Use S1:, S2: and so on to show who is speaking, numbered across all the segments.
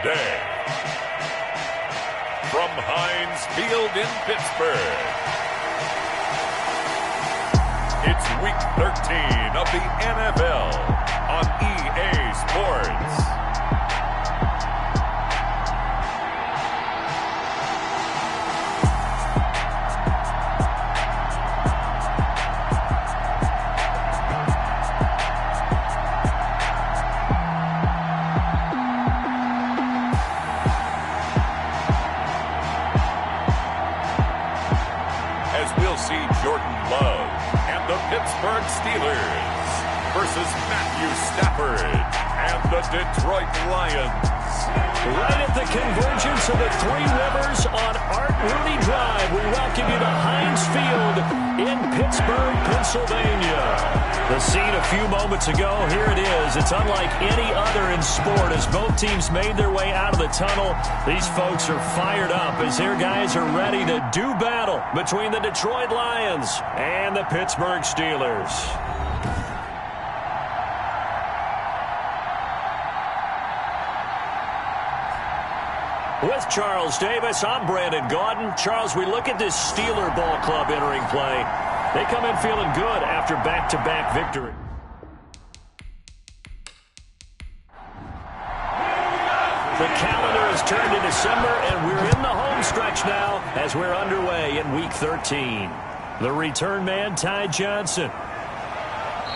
S1: today. From Heinz Field in Pittsburgh, it's Week 13 of the NFL on EA Sports. Pittsburgh Steelers versus Matthew Stafford and the Detroit Lions.
S2: Right at the convergence of the Three Rivers on Art Rooney Drive, we welcome you to Heinz Field in Pittsburgh, Pennsylvania. The scene a few moments ago, here it is. It's unlike any other in sport as both teams made their way out of the tunnel. These folks are fired up as their guys are ready to do battle between the Detroit Lions and the Pittsburgh Steelers. With Charles Davis, I'm Brandon Gaudin. Charles, we look at this Steeler ball club entering play. They come in feeling good after back-to-back victory. The calendar has turned to December, and we're in the home stretch now as we're underway in Week 13. The return man, Ty Johnson.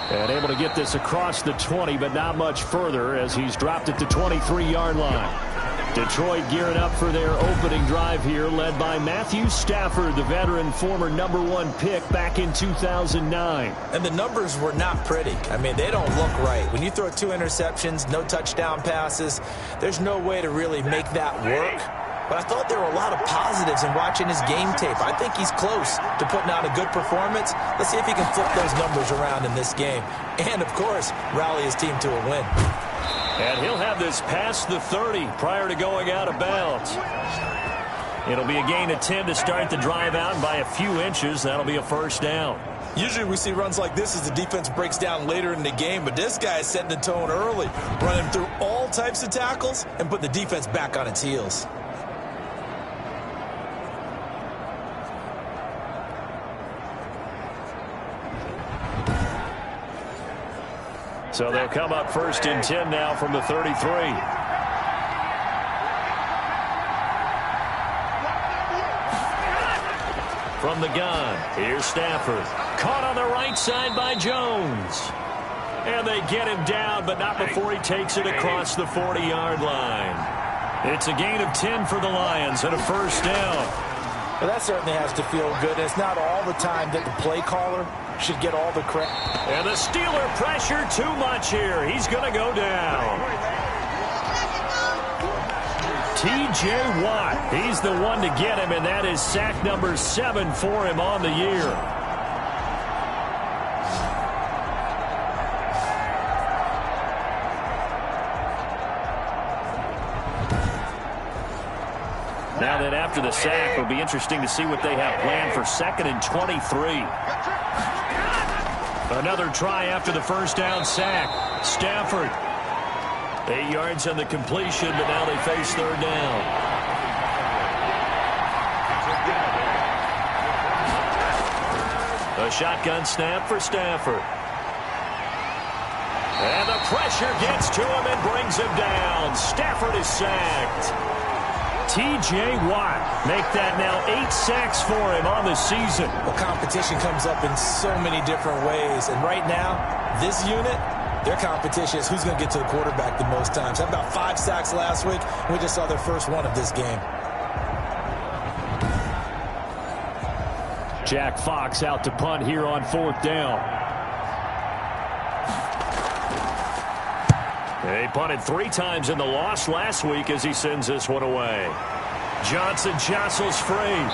S2: And able to get this across the 20, but not much further as he's dropped it to 23-yard line. Detroit gearing up for their opening drive here, led by Matthew Stafford, the veteran former #1 pick back in 2009.
S3: And the numbers were not pretty. I mean, they don't look right. When you throw 2 interceptions, no touchdown passes, there's no way to really make that work. But I thought there were a lot of positives in watching his game tape. I think he's close to putting out a good performance. Let's see if he can flip those numbers around in this game. And, of course, rally his team to a win.
S2: And he'll have this past the 30 prior to going out of bounds. It'll be a gain of 10 to start the drive out, and by a few inches, that'll be a first down.
S3: Usually we see runs like this as the defense breaks down later in the game, but this guy is setting the tone early, running through all types of tackles and putting the defense back on its heels.
S2: So they'll come up first and 10 now from the 33. From the gun, here's Stafford. Caught on the right side by Jones. And they get him down, but not before he takes it across the 40-yard line. It's a gain of 10 for the Lions and a first down.
S3: Well, that certainly has to feel good. It's not all the time that the play caller should get all the credit.
S2: And the Steeler pressure too much here. He's going to go down. T.J. Watt, he's the one to get him, and that is sack number 7 for him on the year. Now that after the sack, it'll be interesting to see what they have planned for 2nd and 23. Another try after the first down sack. Stafford. 8 yards on the completion, but now they face 3rd down. A shotgun snap for Stafford. And the pressure gets to him and brings him down. Stafford is sacked. T.J. Watt make that now 8 sacks for him on the season.
S3: Well, competition comes up in so many different ways. And right now, this unit, their competition is who's going to get to the quarterback the most times. Had about 5 sacks last week. We just saw their first one of this game.
S2: Jack Fox out to punt here on 4th down. He punted 3 times in the loss last week as he sends this one away. Johnson jostles free.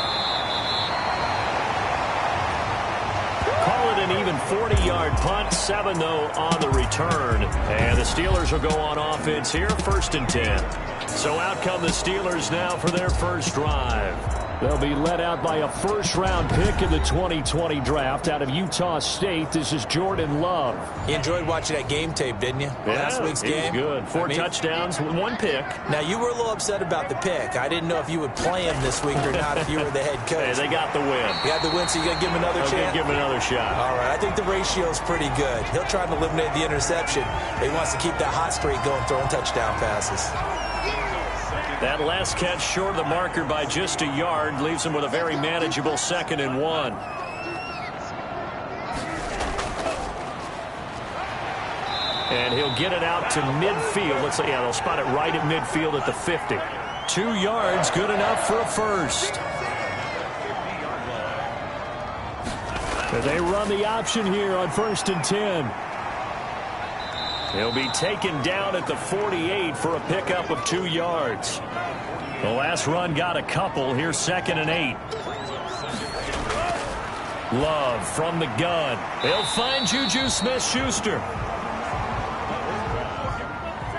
S2: Call it an even 40-yard punt. 7, though, on the return. And the Steelers will go on offense here, 1st and 10. So out come the Steelers now for their first drive. They'll be led out by a first-round pick in the 2020 draft out of Utah State. This is Jordan Love.
S3: You enjoyed watching that game tape, didn't you?
S2: Yeah,
S3: Last week's game?
S2: Good. Four touchdowns, one pick.
S3: Now, you were a little upset about the pick. I didn't know if you would play him this week or not if you were the head coach.
S2: Hey, they got the win.
S3: You got the win, so you got to give him another chance?
S2: Give him another shot.
S3: All right. I think the ratio is pretty good. He'll try to eliminate the interception, but he wants to keep that hot streak going, throwing touchdown passes.
S2: That last catch short of the marker by just a yard leaves him with a very manageable 2nd and 1. And he'll get it out to midfield. Let's say, yeah, they'll spot it right at midfield at the 50. 2 yards, good enough for a first. They run the option here on 1st and 10. He'll be taken down at the 48 for a pickup of 2 yards. The last run got a couple. Here's 2nd and 8. Love from the gun. They'll find Juju Smith-Schuster.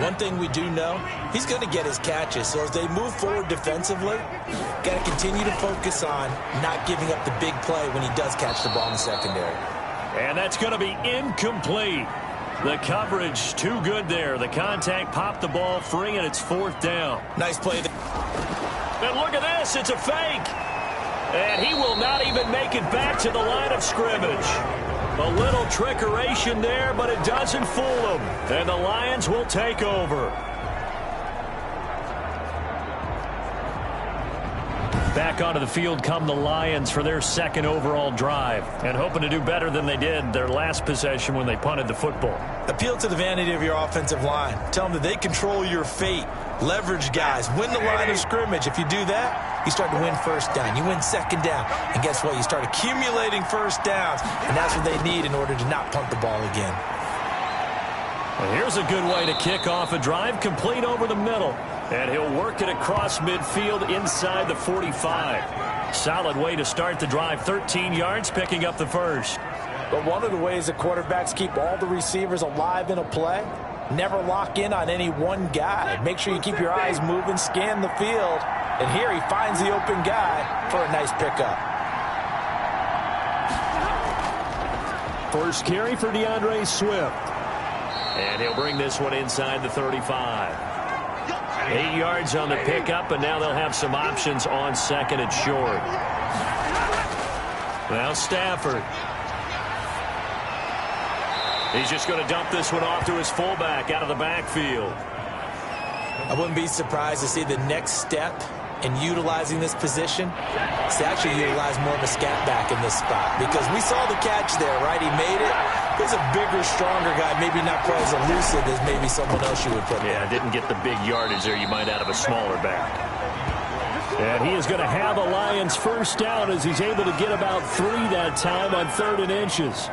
S3: One thing we do know, he's going to get his catches. So as they move forward defensively, got to continue to focus on not giving up the big play when he does catch the ball in the secondary.
S2: And that's going to be incomplete. The coverage too good there. The contact popped the ball free, and it's 4th down.
S3: Nice play.
S2: And look at this. It's a fake. And he will not even make it back to the line of scrimmage. A little trickeration there, but it doesn't fool him. And the Lions will take over. Back onto the field come the Lions for their 2nd overall drive, and hoping to do better than they did their last possession when they punted the football.
S3: Appeal to the vanity of your offensive line. Tell them that they control your fate. Leverage guys. Win the line of scrimmage. If you do that, you start to win 1st down. You win 2nd down. And guess what? You start accumulating 1st downs, and that's what they need in order to not punt the ball again.
S2: Well, here's a good way to kick off a drive, complete over the middle. And he'll work it across midfield inside the 45. Solid way to start the drive. 13 yards, picking up the first.
S3: But one of the ways that quarterbacks keep all the receivers alive in a play, never lock in on any one guy. Make sure you keep your eyes moving, scan the field. And here he finds the open guy for a nice pickup.
S2: First carry for DeAndre Swift. And he'll bring this one inside the 35. 8 yards on the pickup, and now they'll have some options on 2nd and short. Now Stafford. He's just going to dump this one off to his fullback out of the backfield.
S3: I wouldn't be surprised to see the next step in utilizing this position is to actually utilize more of a scat back in this spot, because we saw the catch there, right? He made it. He's a bigger, stronger guy, maybe not quite as elusive as maybe someone else you would put there.
S2: Yeah, didn't get the big yardage there you might out of a smaller back. And he is going to have a Lions 1st down as he's able to get about 3 that time on 3rd and inches.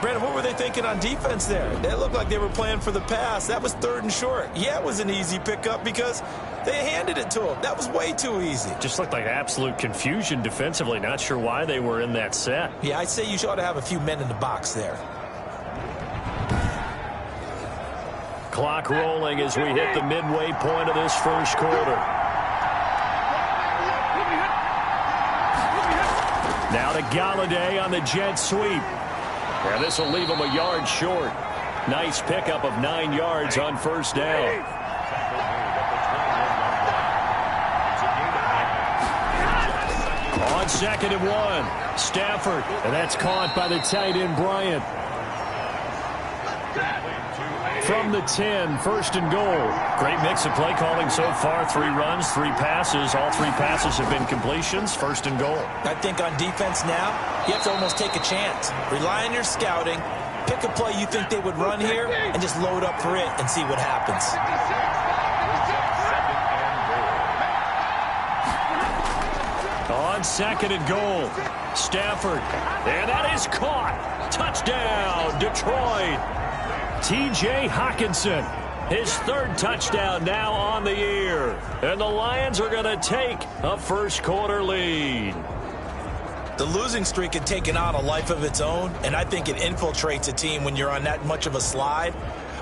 S3: Brandon, what were they thinking on defense there? They looked like they were playing for the pass. That was 3rd and short. Yeah, it was an easy pickup because they handed it to him. That was way too easy.
S2: Just looked like absolute confusion defensively. Not sure why they were in that set.
S3: Yeah, I'd say you ought to have a few men in the box there.
S2: Clock rolling as we hit the midway point of this 1st quarter. Now to Galladay on the jet sweep. And this will leave him a yard short. Nice pickup of 9 yards on 1st down. On 2nd and 1, Stafford. And that's caught by the tight end, Bryant. From the 10, 1st and goal. Great mix of play calling so far. 3 runs, 3 passes. All 3 passes have been completions. 1st and goal.
S3: I think on defense now, you have to almost take a chance. Rely on your scouting. Pick a play you think they would run here and just load up for it and see what happens.
S2: On 2nd and goal, Stafford. And that is caught. Touchdown, Detroit. T.J. Hockenson, his 3rd touchdown now on the year. And the Lions are going to take a 1st quarter lead.
S3: The losing streak had taken on a life of its own, and I think it infiltrates a team when you're on that much of a slide.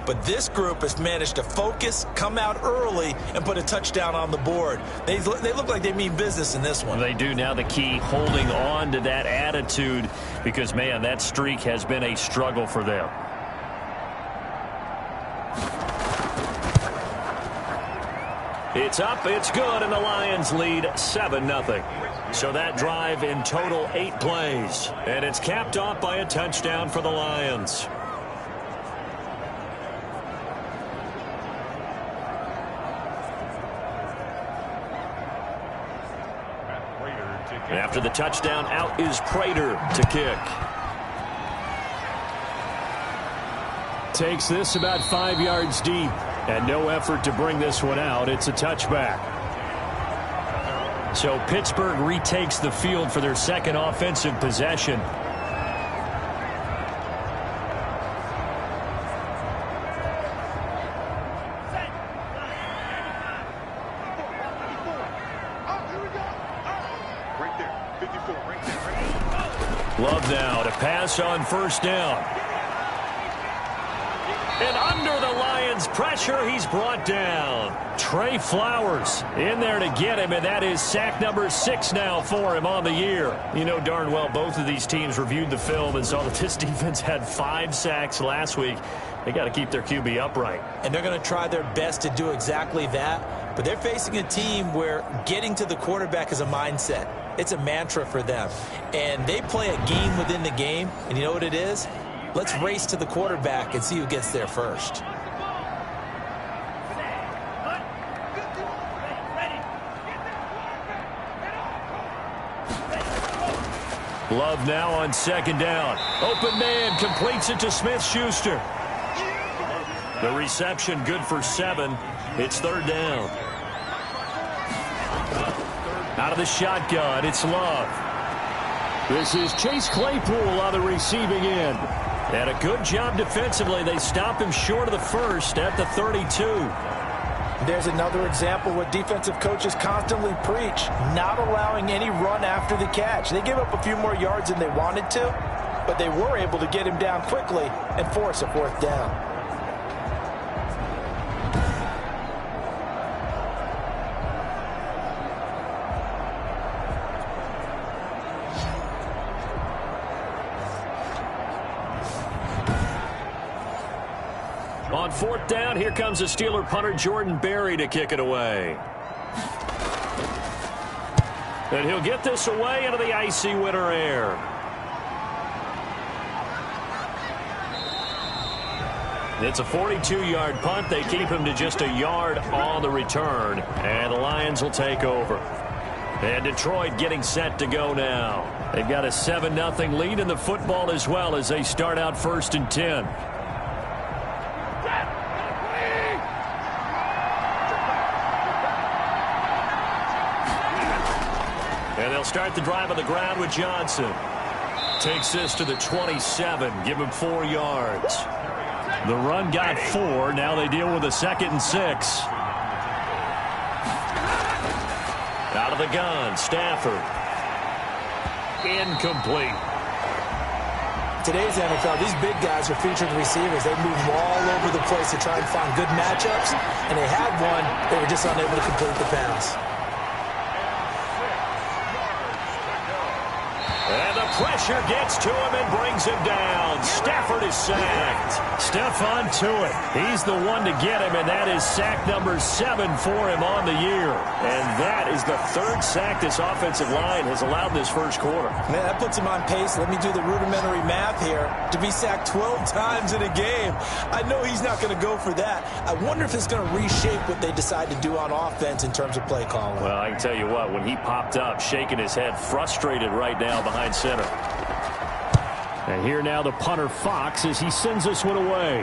S3: But this group has managed to focus, come out early, and put a touchdown on the board. They look like they mean business in this one.
S2: They do. Now the key, holding on to that attitude, because, man, that streak has been a struggle for them. It's up, it's good, and the Lions lead 7-0. So that drive in total 8 plays. And it's capped off by a touchdown for the Lions. After the touchdown, out is Prater to kick. Takes this about 5 yards deep. And no effort to bring this one out. It's a touchback. So Pittsburgh retakes the field for their second offensive possession. Love now to pass on first down. And under the Lions' pressure, he's brought down. Trey Flowers in there to get him, and that is sack number 6 now for him on the year. You know darn well both of these teams reviewed the film and saw that this defense had 5 sacks last week. They got to keep their QB upright. And they're going to try their best to do exactly that, but they're facing a team where getting to the quarterback is a mindset. It's a mantra for them, and they play a game within the game, and you know what it is? Let's race to the quarterback and see who gets there first. Love now on second down. Open man completes it to Smith-Schuster. The reception good for 7. It's third down. Out of the shotgun, it's Love. This is Chase Claypool on the receiving end. And a good job defensively. They stop him short of the first at the 32. There's another example what defensive coaches constantly preach, not allowing any run after the catch. They gave up a few more yards than they wanted to, but they were able to get him down quickly and force a fourth down. On fourth down, here comes the Steeler punter Jordan Berry to kick it away. And he'll get this away into the icy winter air. It's a 42-yard punt. They keep him to just a yard on the return. And the Lions will take over. And Detroit getting set to go now. They've got a 7-0 lead in the football as well as they start out 1st and 10. And they'll start the drive on the ground with Johnson. Takes this to the 27. Give him 4 yards. The run got 4. Now they deal with a 2nd and 6. Out of the gun, Stafford. Incomplete.
S4: Today's NFL, these big guys are featured receivers. They move all over the place to try and find good matchups. And they had one. They were just unable to complete the pass.
S2: And the pressure gets to him and brings him down. Stafford is sacked. Stephon Tuitt, he's the one to get him, and that is sack number 7 for him on the year. And that is the 3rd sack this offensive line has allowed this first quarter.
S4: Man, that puts him on pace. Let me do the rudimentary math here. To be sacked 12 times in a game, I know he's not going to go for that. I wonder if it's going to reshape what they decide to do on offense in terms of play calling.
S2: Well, I can tell you what, when he popped up, shaking his head, frustrated right now behind center. And here now the punter Fox as he sends this one away.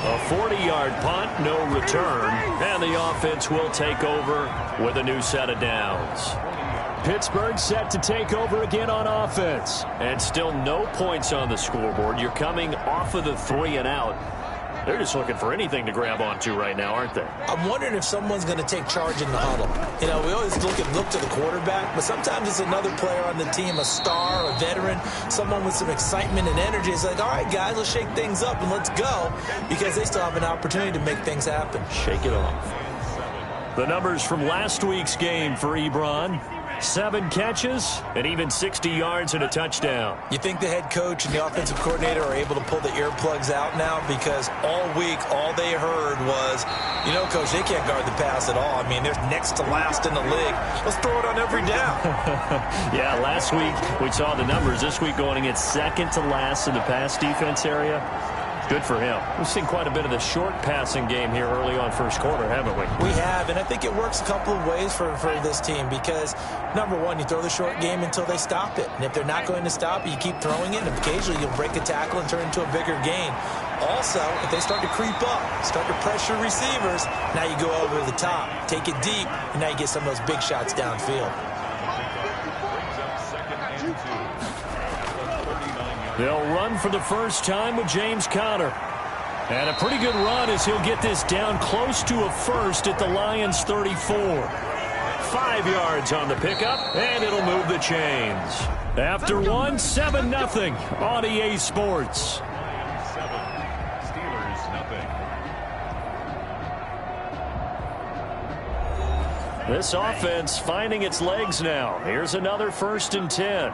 S2: A 40-yard punt, no return, and the offense will take over with a new set of downs. Pittsburgh set to take over again on offense. And still no points on the scoreboard. You're coming off of the 3 and out. They're just looking for anything to grab onto right now, aren't they?
S4: I'm wondering if someone's going to take charge in the huddle. You know, we always look to the quarterback, but sometimes it's another player on the team, a star, a veteran, someone with some excitement and energy. It's like, all right, guys, let's shake things up and let's go, because they still have an opportunity to make things happen.
S2: Shake it off. The numbers from last week's game for Ebron: 7 catches and even 60 yards and a touchdown.
S4: You think the head coach and the offensive coordinator are able to pull the earplugs out now? Because all week, all they heard was, you know, Coach, they can't guard the pass at all. I mean, they're next to last in the league. Let's throw it on every down.
S2: Yeah, last week we saw the numbers. This week going against second to last in the pass defense area. Good for him. We've seen quite a bit of the short passing game here early on first quarter, haven't we?
S4: We have, and I think it works a couple of ways for this team because, number one, you throw the short game until they stop it. And if they're not going to stop it, you keep throwing it, and occasionally you'll break a tackle and turn it into a bigger gain. Also, if they start to creep up, start to pressure receivers, now you go over the top, take it deep, and now you get some of those big shots downfield.
S2: They'll run for the first time with James Conner. And a pretty good run as he'll get this down close to a first at the Lions' 34. 5 yards on the pickup, and it'll move the chains. After one, 7-0 on EA Sports. This offense finding its legs now. Here's another 1st and 10.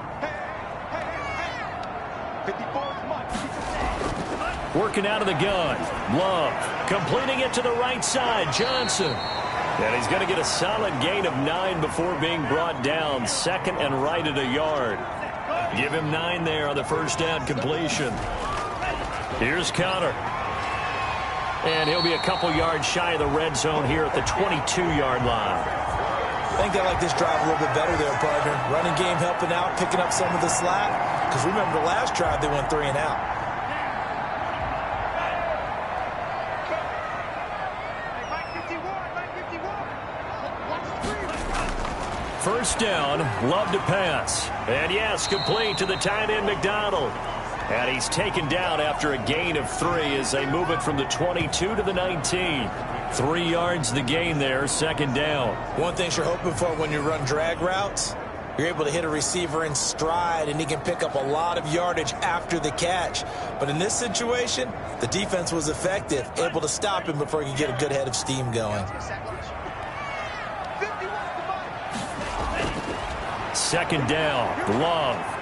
S2: Working out of the gun. Love completing it to the right side. Johnson. And he's going to get a solid gain of 9 before being brought down. 2nd and right at a yard. Give him 9 there on the first down completion. Here's Conner. And he'll be a couple yards shy of the red zone here at the 22-yard line.
S4: I think they like this drive a little bit better there, partner. Running game helping out, picking up some of the slack. Because remember the last drive, they went 3 and out.
S2: First down, Love to pass. And yes, complete to the tight end, McDonald. And he's taken down after a gain of 3 as they move it from the 22 to the 19. 3 yards the gain there, 2nd down.
S4: One thing you're hoping for when you run drag routes, you're able to hit a receiver in stride, and he can pick up a lot of yardage after the catch. But in this situation, the defense was effective, able to stop him before he could get a good head of steam going.
S2: 2nd down, Love.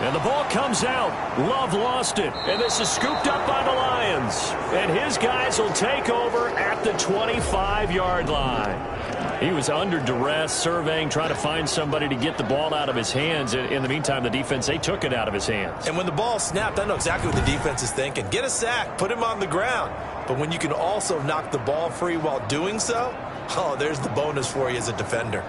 S2: And the ball comes out. Love lost it. And this is scooped up by the Lions. And his guys will take over at the 25-yard line. He was under duress, surveying, trying to find somebody to get the ball out of his hands. In the meantime, the defense, they took it out of his hands.
S4: And when the ball snapped, I know exactly what the defense is thinking. Get a sack, put him on the ground. But when you can also knock the ball free while doing so, oh, there's the bonus for you as a defender.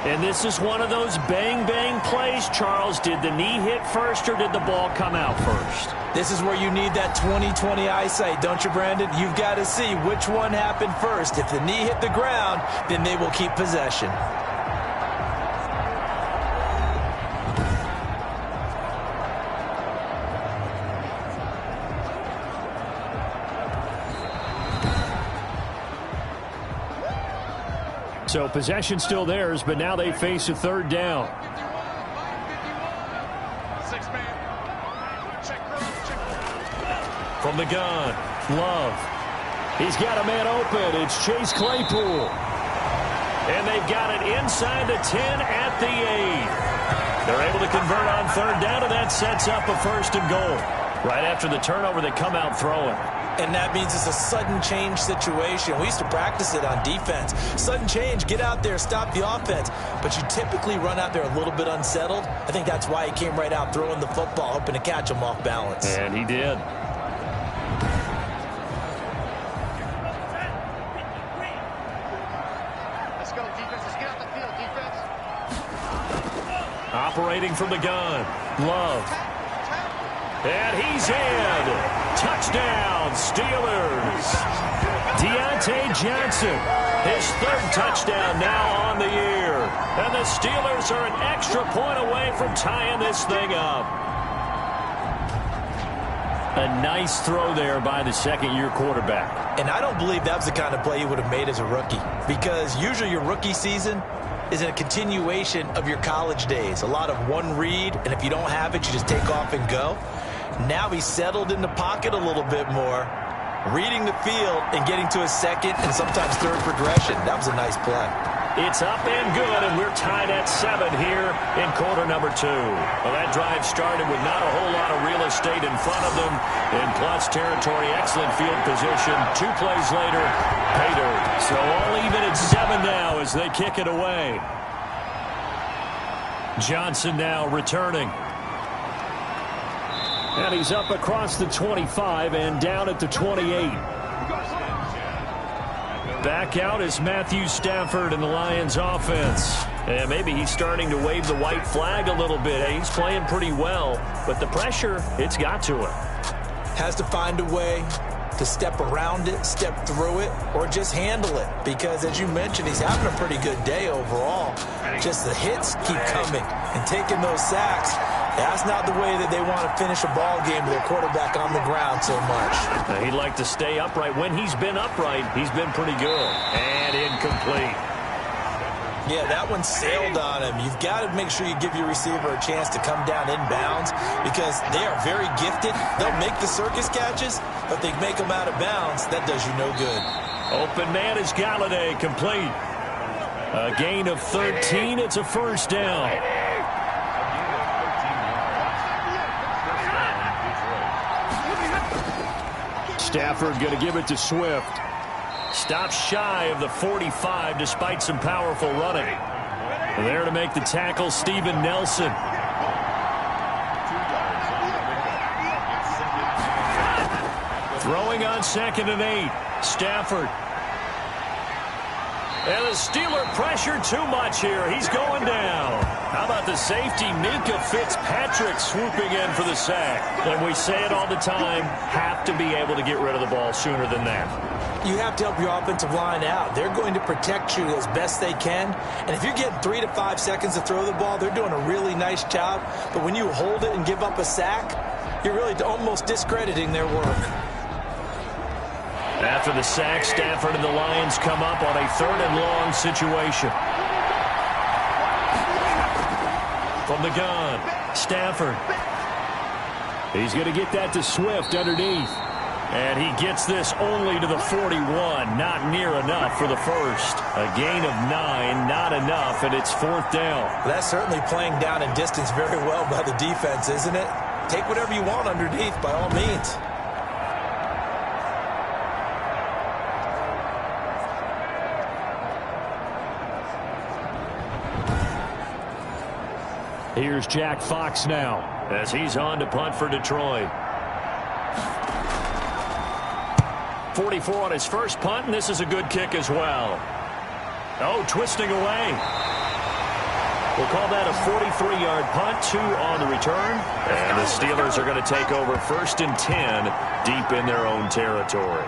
S2: And this is one of those bang-bang plays, Charles. Did the knee hit first or did the ball come out first?
S4: This is where you need that 20/20 eyesight, don't you, Brandon? You've got to see which one happened first. If the knee hit the ground, then they will keep possession.
S2: So possession still theirs, but now they face a 3rd down. From the gun, Love. He's got a man open. It's Chase Claypool. And they've got it inside the 10 at the 8. They're able to convert on 3rd down, and that sets up a 1st and goal. Right after the turnover, they come out throwing.
S4: And that means it's a sudden change situation. We used to practice it on defense. Sudden change, get out there, stop the offense. But you typically run out there a little bit unsettled. I think that's why he came right out throwing the football, hoping to catch him off balance.
S2: And he did.
S5: Let's go, defense. Let's get out the field, defense.
S2: Operating from the gun, Love. And he's in. Touchdown, Steelers. Diontae Johnson, his third touchdown now on the year. And the Steelers are an extra point away from tying this thing up. A nice throw there by the second-year quarterback.
S4: And I don't believe that was the kind of play he would have made as a rookie, because usually your rookie season is a continuation of your college days. A lot of one read, and if you don't have it, you just take off and go. Now he's settled in the pocket a little bit more, reading the field and getting to his second and sometimes third progression. That was a nice play.
S2: It's up and good, and we're tied at 7 here in quarter number 2. Well, that drive started with not a whole lot of real estate in front of them. In plus territory, excellent field position. 2 plays later, pay dirt. So all even at 7 now as they kick it away. Johnson now returning. And he's up across the 25 and down at the 28. Back out is Matthew Stafford in the Lions offense. And maybe he's starting to wave the white flag a little bit. He's playing pretty well, but the pressure, it's got to him.
S4: Has to find a way to step around it, step through it, or just handle it. Because as you mentioned, he's having a pretty good day overall. Just the hits keep coming and taking those sacks. That's not the way that they want to finish a ball game with their quarterback on the ground so much.
S2: He'd like to stay upright. When he's been upright, he's been pretty good. And incomplete.
S4: Yeah, that one sailed on him. You've got to make sure you give your receiver a chance to come down inbounds because they are very gifted. They'll make the circus catches, but they make them out of bounds. That does you no good.
S2: Open man is Galladay, complete. A gain of 13. It's a first down. Stafford going to give it to Swift. Stops shy of the 45 despite some powerful running. There to make the tackle, Steven Nelson. Throwing on 2nd and 8. Stafford. And the Steeler pressure too much here. He's going down. How about the safety, Minkah Fitzpatrick, swooping in for the sack. And we say it all the time, have to be able to get rid of the ball sooner than that.
S4: You have to help your offensive line out. They're going to protect you as best they can. And if you're getting 3 to 5 seconds to throw the ball, they're doing a really nice job. But when you hold it and give up a sack, you're really almost discrediting their work.
S2: After the sack, Stafford and the Lions come up on a 3rd and long situation. From the gun, Stafford. He's going to get that to Swift underneath. And he gets this only to the 41. Not near enough for the first. A gain of 9, not enough, and it's 4th down.
S4: Well, that's certainly playing down in distance very well by the defense, isn't it? Take whatever you want underneath, by all means.
S2: Here's Jack Fox now as he's on to punt for Detroit. 44 on his first punt, and this is a good kick as well. Oh, twisting away. We'll call that a 43-yard punt, 2 on the return. And the Steelers are going to take over 1st and 10 deep in their own territory.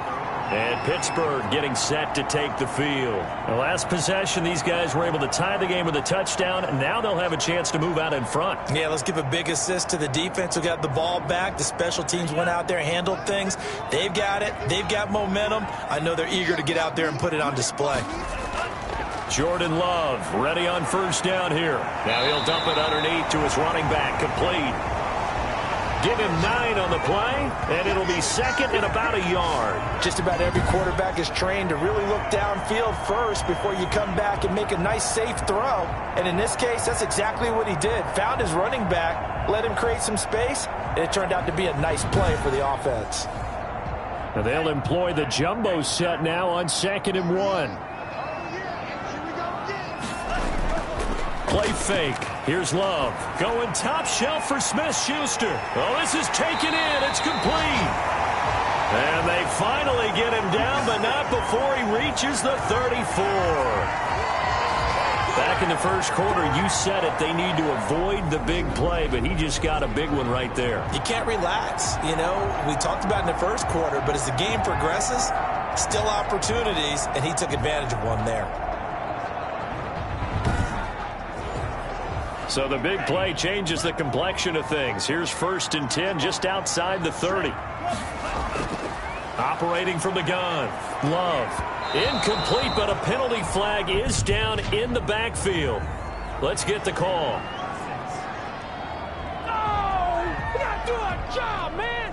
S2: And Pittsburgh getting set to take the field. The last possession, these guys were able to tie the game with a touchdown, and now they'll have a chance to move out in front.
S4: Yeah, let's give a big assist to the defense who got the ball back. The special teams went out there and handled things. They've got it. They've got momentum. I know they're eager to get out there and put it on display.
S2: Jordan Love ready on 1st down here. Now he'll dump it underneath to his running back, complete. Give him 9 on the play, and it'll be 2nd and about a yard.
S4: Just about every quarterback is trained to really look downfield first before you come back and make a nice, safe throw. And in this case, that's exactly what he did. Found his running back, let him create some space, and it turned out to be a nice play for the offense.
S2: And they'll employ the jumbo set now on 2nd and 1. Play fake. Here's Love. Going top shelf for Smith-Schuster. Oh, this is taken in. It's complete. And they finally get him down, but not before he reaches the 34. Back in the first quarter, you said it, they need to avoid the big play, but he just got a big one right there.
S4: You can't relax. You know, we talked about in the first quarter, but as the game progresses, still opportunities, and he took advantage of one there.
S2: So the big play changes the complexion of things. Here's 1st and 10 just outside the 30. Operating from the gun. Love. Incomplete, but a penalty flag is down in the backfield. Let's get the call.
S6: Oh, we got to do our job, man.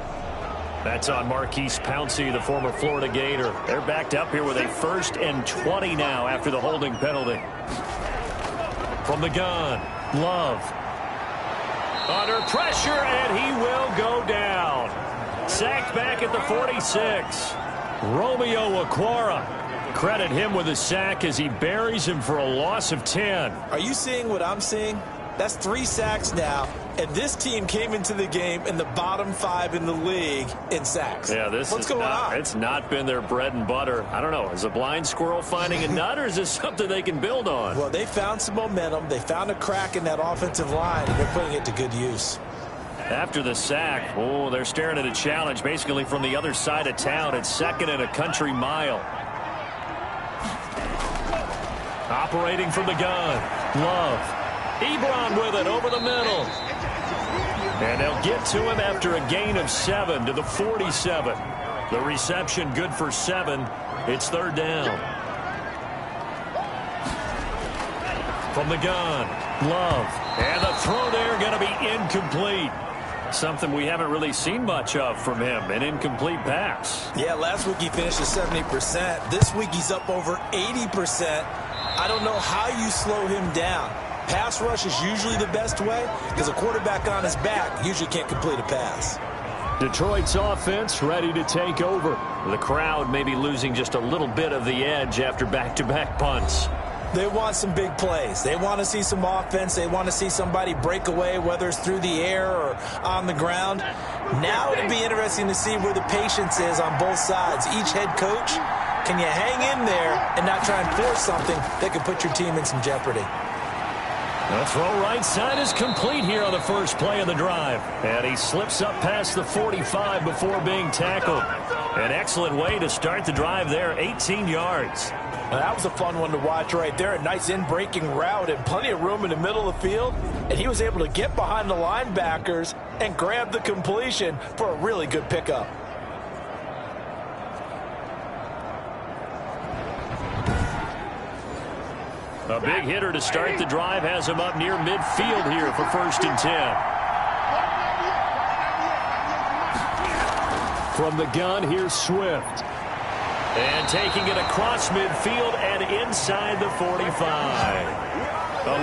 S2: That's on Marquise Pouncey, the former Florida Gator. They're backed up here with a 1st and 20 now after the holding penalty. From the gun, Love. Under pressure, and he will go down. Sacked back at the 46. Romeo Okwara. Credit him with a sack as he buries him for a loss of 10.
S4: Are you seeing what I'm seeing? That's 3 sacks now, and this team came into the game in the bottom 5 in the league in sacks.
S2: Yeah,
S4: What's going on?
S2: It's not been their bread and butter. I don't know. Is a blind squirrel finding a nut, or is this something they can build on?
S4: Well, they found some momentum. They found a crack in that offensive line, and they're putting it to good use.
S2: After the sack, oh, they're staring at a challenge basically from the other side of town. It's 2nd and a country mile. Operating from the gun. Love. Ebron with it over the middle. And they'll get to him after a gain of 7 to the 47. The reception good for 7. It's 3rd down. From the gun. Love. And the throw there going to be incomplete. Something we haven't really seen much of from him, an incomplete pass.
S4: Yeah, last week he finished at 70%. This week he's up over 80%. I don't know how you slow him down. Pass rush is usually the best way because a quarterback on his back usually can't complete a pass.
S2: Detroit's offense ready to take over. The crowd may be losing just a little bit of the edge after back-to-back punts.
S4: They want some big plays. They want to see some offense. They want to see somebody break away, whether it's through the air or on the ground. Now it'll be interesting to see where the patience is on both sides. Each head coach, can you hang in there and not try and force something that could put your team in some jeopardy?
S2: The throw right side is complete here on the first play of the drive. And he slips up past the 45 before being tackled. An excellent way to start the drive there, 18 yards.
S4: Well, that was a fun one to watch right there. A nice in-breaking route and plenty of room in the middle of the field. And he was able to get behind the linebackers and grab the completion for a really good pickup.
S2: A big hitter to start the drive has him up near midfield here for 1st and 10. From the gun, here's Swift. And taking it across midfield and inside the 45.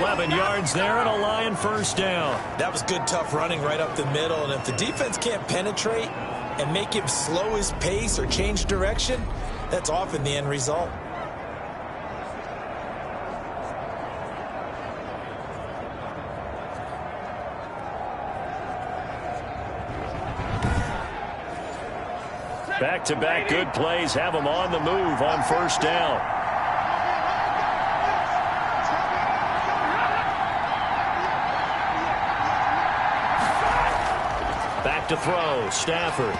S2: 11 yards there and a Lion 1st down.
S4: That was good, tough running right up the middle. And if the defense can't penetrate and make him slow his pace or change direction, that's often the end result.
S2: Back-to-back good plays have them on the move on 1st down. Back to throw, Stafford.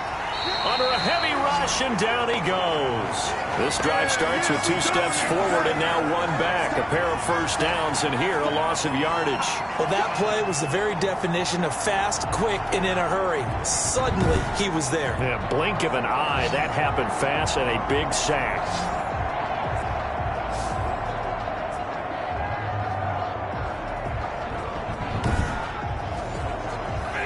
S2: Under a heavy rush, and down he goes. This drive starts with 2 steps forward and now 1 back. A pair of 1st downs, and here a loss of yardage.
S4: Well, that play was the very definition of fast, quick, and in a hurry. Suddenly, he was there.
S2: Yeah, blink of an eye, that happened fast, and a big sack.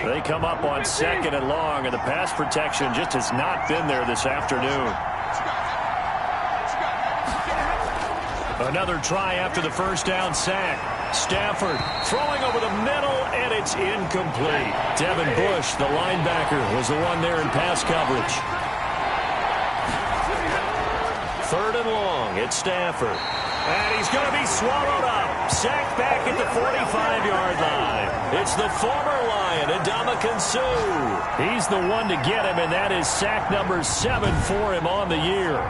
S2: They come up on 2nd and long, and the pass protection just has not been there this afternoon. Another try after the 1st down sack. Stafford throwing over the middle, and it's incomplete. Devin Bush, the linebacker, was the one there in pass coverage. 3rd and long, it's Stafford. And he's going to be swallowed up. Sacked back at the 45-yard line. It's the former Lion, Ndamukong Suh. He's the one to get him, and that is sack number 7 for him on the year.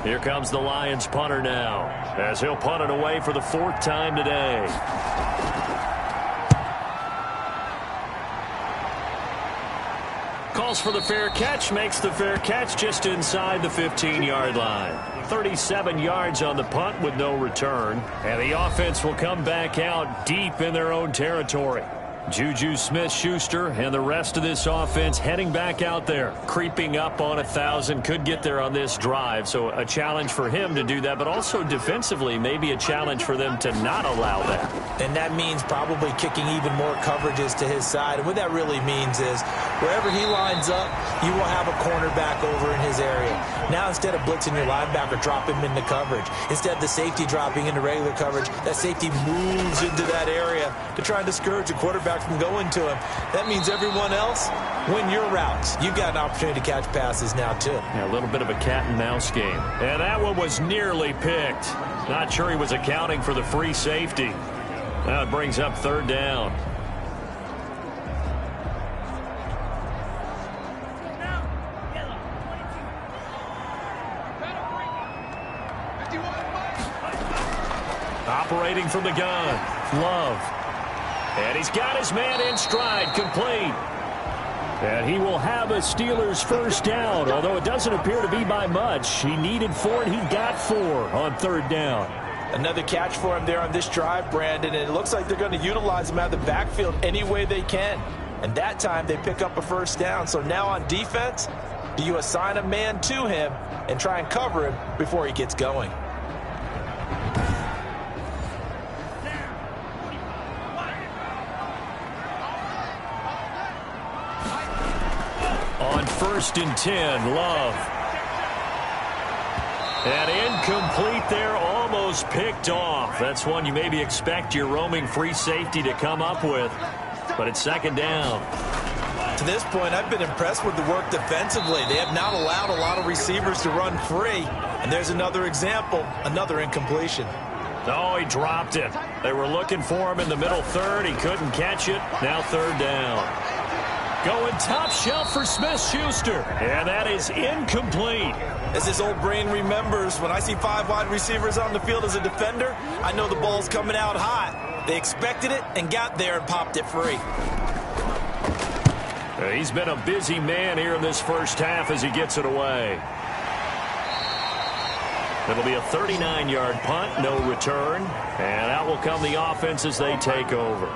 S2: Here comes the Lions punter now, as he'll punt it away for the 4th time today. Calls for the fair catch, makes the fair catch just inside the 15-yard line. 37 yards on the punt with no return. And the offense will come back out deep in their own territory. Juju Smith-Schuster and the rest of this offense heading back out there, creeping up on 1,000. Could get there on this drive, so a challenge for him to do that, but also defensively maybe a challenge for them to not allow that.
S4: And that means probably kicking even more coverages to his side. And what that really means is wherever he lines up, you will have a cornerback over in his area. Now instead of blitzing your linebacker, drop him into coverage. Instead of the safety dropping into regular coverage, that safety moves into that area to try and discourage the quarterback from going to him. That means everyone else, win your routes. You've got an opportunity to catch passes now, too.
S2: Yeah, a little bit of a cat and mouse game. And that one was nearly picked. Not sure he was accounting for the free safety. Now it brings up 3rd down. Operating from the gun, Love. And he's got his man in stride, complete. And he will have a Steelers 1st down, although it doesn't appear to be by much. He needed 4, and he got 4 on 3rd down.
S4: Another catch for him there on this drive, Brandon, and it looks like they're going to utilize him out of the backfield any way they can. And that time they pick up a 1st down. So now on defense, do you assign a man to him and try and cover him before he gets going?
S2: On 1st and 10, Love. And incomplete there, almost picked off. That's one you maybe expect your roaming free safety to come up with. But it's 2nd down.
S4: To this point, I've been impressed with the work defensively. They have not allowed a lot of receivers to run free. And there's another example, another incompletion.
S2: Oh, he dropped it. They were looking for him in the middle 3rd. He couldn't catch it. Now 3rd down. Going top shelf for Smith-Schuster. And that is incomplete.
S4: As his old brain remembers, when I see 5 wide receivers on the field as a defender, I know the ball's coming out hot. They expected it and got there and popped it free.
S2: He's been a busy man here in this 1st half as he gets it away. It'll be a 39-yard punt, no return. And out will come the offense as they take over.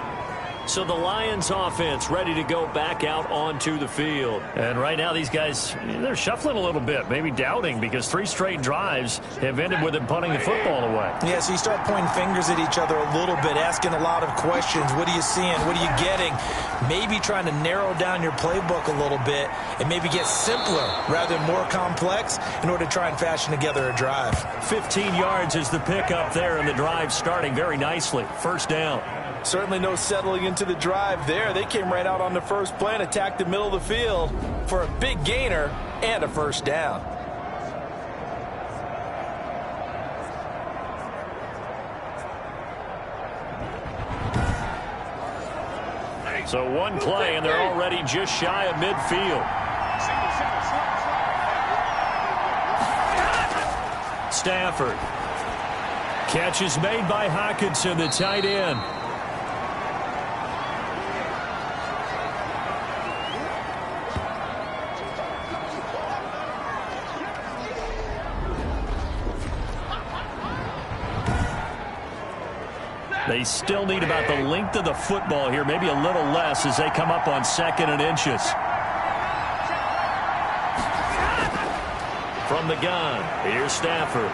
S2: So the Lions offense ready to go back out onto the field. And right now these guys, they're shuffling a little bit, maybe doubting, because 3 straight drives have ended with them punting the football away.
S4: Yeah, so you start pointing fingers at each other a little bit, asking a lot of questions. What are you seeing? What are you getting? Maybe trying to narrow down your playbook a little bit and maybe get simpler rather than more complex in order to try and fashion together a drive.
S2: 15 yards is the pickup there, and the drive starting very nicely. 1st down.
S4: Certainly no settling into the drive there. They came right out on the first play and attacked the middle of the field for a big gainer and a 1st down.
S2: So one play, and they're already just shy of midfield. Stafford. Catch is made by Hockenson, the tight end. They still need about the length of the football here, maybe a little less as they come up on 2nd and inches. From the gun, here's Stafford.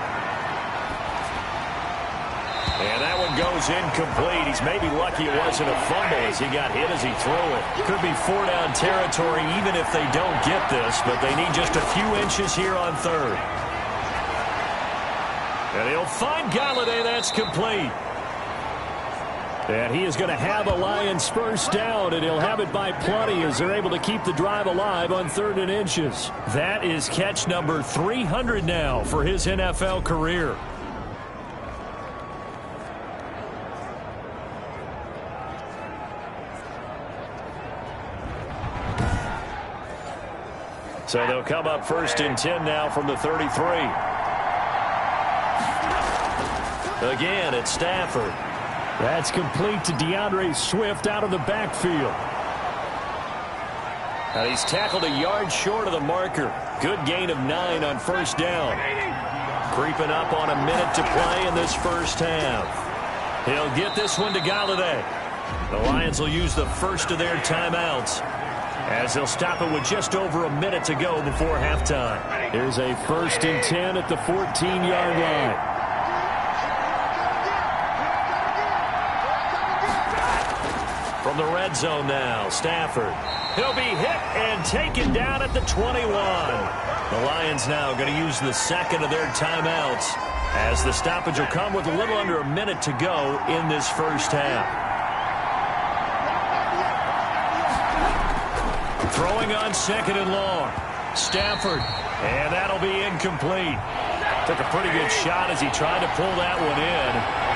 S2: And that one goes incomplete. He's maybe lucky it wasn't a fumble as he got hit as he threw it. Could be 4-down territory even if they don't get this, but they need just a few inches here on 3rd. And he'll find Galladay. That's complete. And he is going to have a Lions 1st down, and he'll have it by plenty as they're able to keep the drive alive on 3rd and inches. That is catch number 300 now for his NFL career. So they'll come up 1st and 10 now from the 33. Again, it's Stafford.
S6: That's complete to DeAndre Swift out of the backfield.
S2: And he's tackled a yard short of the marker. Good gain of 9 on first down. Creeping up on a minute to play in this first half. He'll get this one to Golladay. The Lions will use the first of their timeouts, as they'll stop it with just over a minute to go before halftime.
S6: Here's a 1st and 10 at the 14-yard line.
S2: From the red zone now, Stafford. He'll be hit and taken down at the 21. The Lions now going to use the second of their timeouts, as the stoppage will come with a little under a minute to go in this first half. Throwing on 2nd and long. Stafford, and that'll be incomplete. Took a pretty good shot as he tried to pull that one in.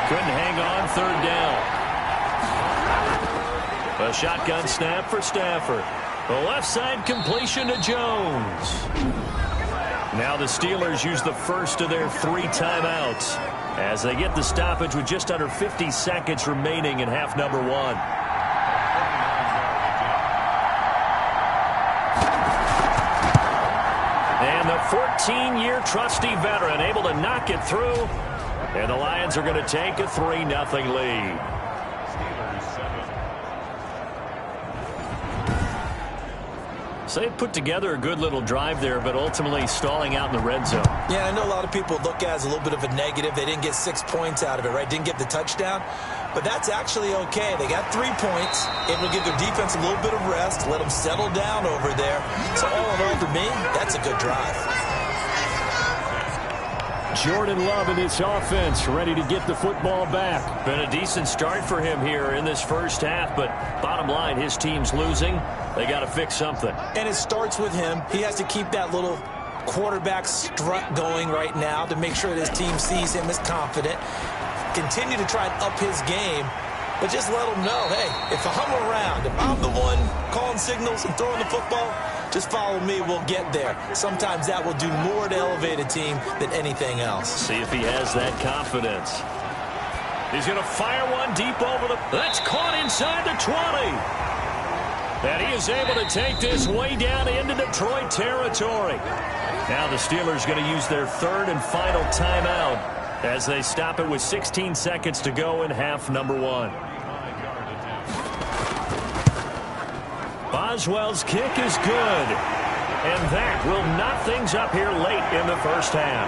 S2: Couldn't hang on 3rd down. A shotgun snap for Stafford. The left side completion to Jones. Now the Steelers use the first of their 3 timeouts, as they get the stoppage with just under 50 seconds remaining in half number 1. And the 14-year trusty veteran able to knock it through. And the Lions are going to take a 3-0 lead. So they put together a good little drive there, but ultimately stalling out in the red zone.
S4: Yeah, I know a lot of people look at it as a little bit of a negative. They didn't get 6 points out of it, right? Didn't get the touchdown. But that's actually okay. They got 3 points, able to give their defense a little bit of rest, let them settle down over there. So all in all, to me, that's a good drive.
S6: Jordan Love in this offense, ready to get the football back.
S2: Been a decent start for him here in this first half, but bottom line, his team's losing. They got to fix something.
S4: And it starts with him. He has to keep that little quarterback strut going right now to make sure that his team sees him as confident. Continue to try and up his game, but just let him know, hey, if I'm around, if I'm the one calling signals and throwing the football, just follow me, we'll get there. Sometimes that will do more to elevate a team than anything else.
S2: See if he has that confidence. He's going to fire one deep over the... That's caught inside the 20. And he is able to take this way down into Detroit territory. Now the Steelers going to use their 3rd and final timeout, as they stop it with 16 seconds to go in half number 1. Boswell's kick is good, and that will knock things up here late in the first half.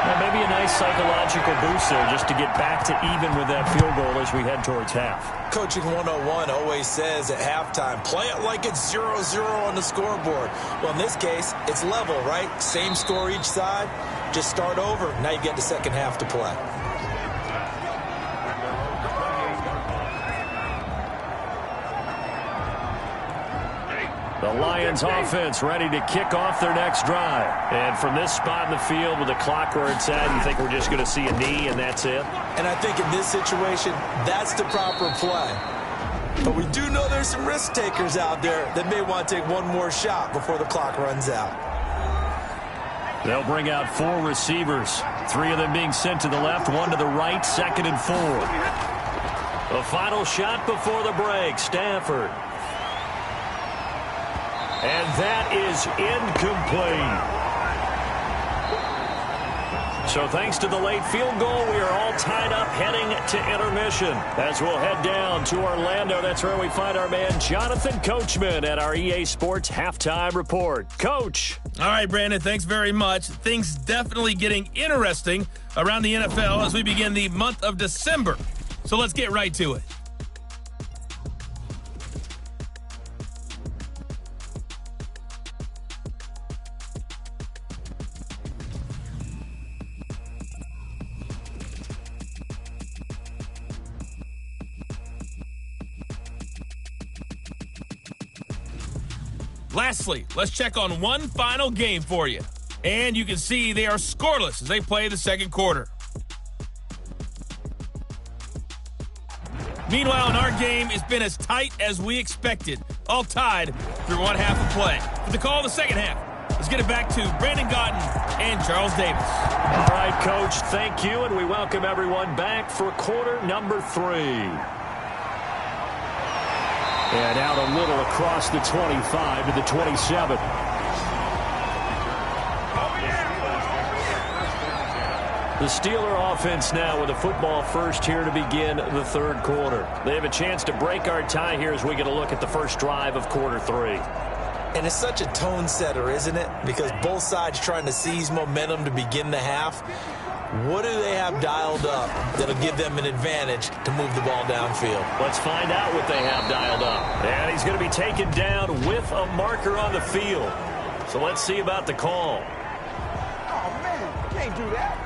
S2: Now maybe a nice psychological boost there just to get back to even with that field goal as we head towards half.
S4: Coaching 101 always says at halftime, play it like it's 0-0 on the scoreboard. Well, in this case, it's level, right? Same score each side. Just start over. Now you get the second half to play.
S2: The Lions offense ready to kick off their next drive. And from this spot in the field with the clock where it's at, you think we're just going to see a knee and that's it?
S4: And I think in this situation, that's the proper play. But we do know there's some risk takers out there that may want to take one more shot before the clock runs out.
S2: They'll bring out 4 receivers, 3 of them being sent to the left, 1 to the right, 2nd and 4. The final shot before the break, Stafford. And that is incomplete. So thanks to the late field goal, we are all tied up heading to intermission. As we'll head down to Orlando, that's where we find our man Jonathan Coachman at our EA Sports Halftime Report. Coach.
S7: All right, Brandon, thanks very much. Things definitely getting interesting around the NFL as we begin the month of December. So let's get right to it. Lastly, let's check on one final game for you. And you can see they are scoreless as they play the second quarter. Meanwhile, in our game, it's been as tight as we expected. all tied through one half of play. For the call of the second half, let's get it back to Brandon Gaudin and Charles Davis.
S2: All right, Coach, thank you, and we welcome everyone back for quarter number 3. And out a little across the 25 to the 27. The Steeler offense now with a football first here to begin the third quarter. They have a chance to break our tie here as we get a look at the first drive of quarter 3.
S4: And it's such a tone setter, isn't it? Because both sides trying to seize momentum to begin the half. What do they have dialed up that'll give them an advantage to move the ball downfield?
S2: Let's find out what they have dialed up. And he's going to be taken down with a marker on the field. So let's see about the call.
S5: Oh, man, you can't do that.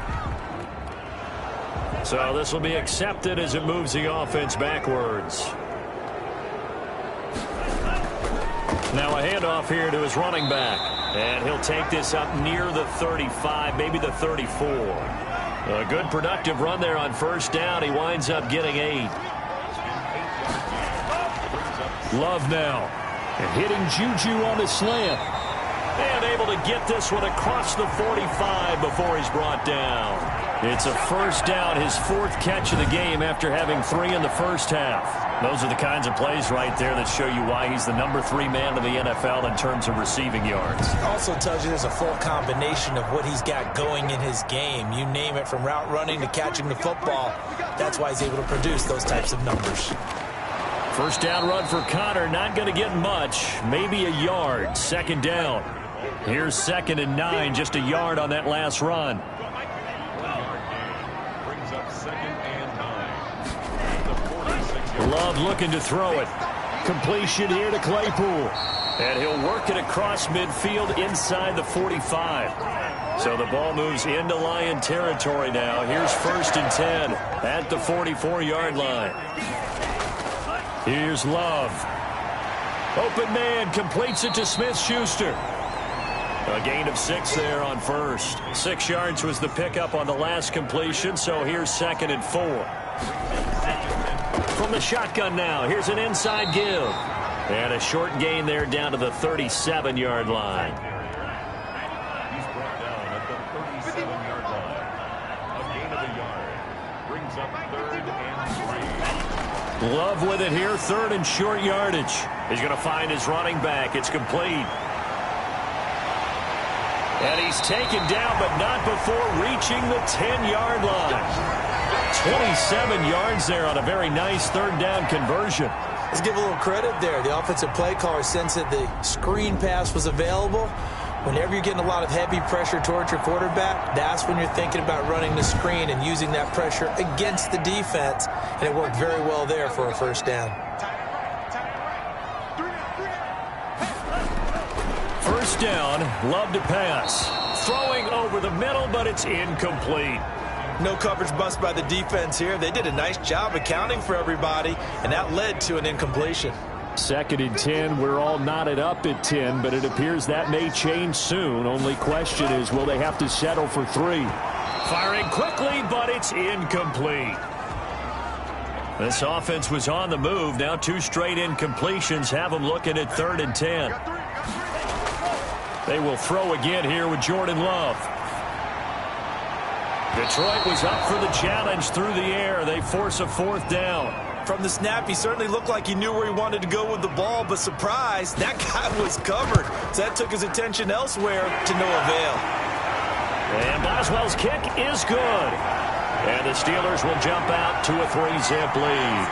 S2: So this will be accepted as it moves the offense backwards. Now a handoff here to his running back. And he'll take this up near the 35, maybe the 34. A good productive run there on first down. He winds up getting 8.
S6: Love now. And hitting Juju on the slant.
S2: And able to get this one across the 45 before he's brought down. It's a first down, his 4th catch of the game after having 3 in the first half. Those are the kinds of plays right there that show you why he's the number 3 man in the NFL in terms of receiving yards.
S4: Also tells you there's a full combination of what he's got going in his game. You name it, from route running to catching the football. That's why he's able to produce those types of numbers.
S2: First down run for Connor, not going to get much, maybe a yard. Second down. Here's 2nd and 9, just a yard on that last run. Love looking to throw it. Completion here to Claypool. And he'll work it across midfield inside the 45. So the ball moves into Lion territory now. Here's 1st and 10 at the 44-yard line. Here's Love. Open man, completes it to Smith-Schuster. A gain of 6 there on first. 6 yards was the pickup on the last completion, so here's 2nd and 4. From the shotgun now, here's an inside give. And a short gain there down to the 37-yard line.
S1: He's brought down at the 37-yard line. A gain of a yard. Brings up 3rd and 3.
S2: Love with it here, 3rd and short yardage. He's going to find his running back. It's complete. And he's taken down, but not before reaching the 10-yard line. 27 yards there on a very nice 3rd down conversion.
S4: Let's give a little credit there. The offensive play caller sensed that the screen pass was available. Whenever you're getting a lot of heavy pressure towards your quarterback, that's when you're thinking about running the screen and using that pressure against the defense. And it worked very well there for a first down.
S2: First down, Love to pass. Throwing over the middle, but it's incomplete.
S4: No coverage bust by the defense here. They did a nice job accounting for everybody, and that led to an incompletion.
S6: 2nd and 10. We're all knotted up at 10, but it appears that may change soon. Only question is, will they have to settle for 3?
S2: Firing quickly, but it's incomplete. This offense was on the move. Now 2 straight incompletions have them looking at 3rd and 10. They will throw again here with Jordan Love. Detroit was up for the challenge through the air. They force a 4th down.
S4: From the snap, he certainly looked like he knew where he wanted to go with the ball, but surprise, that guy was covered. So that took his attention elsewhere to no avail.
S2: And Boswell's kick is good. And the Steelers will jump out to a 3-zip lead.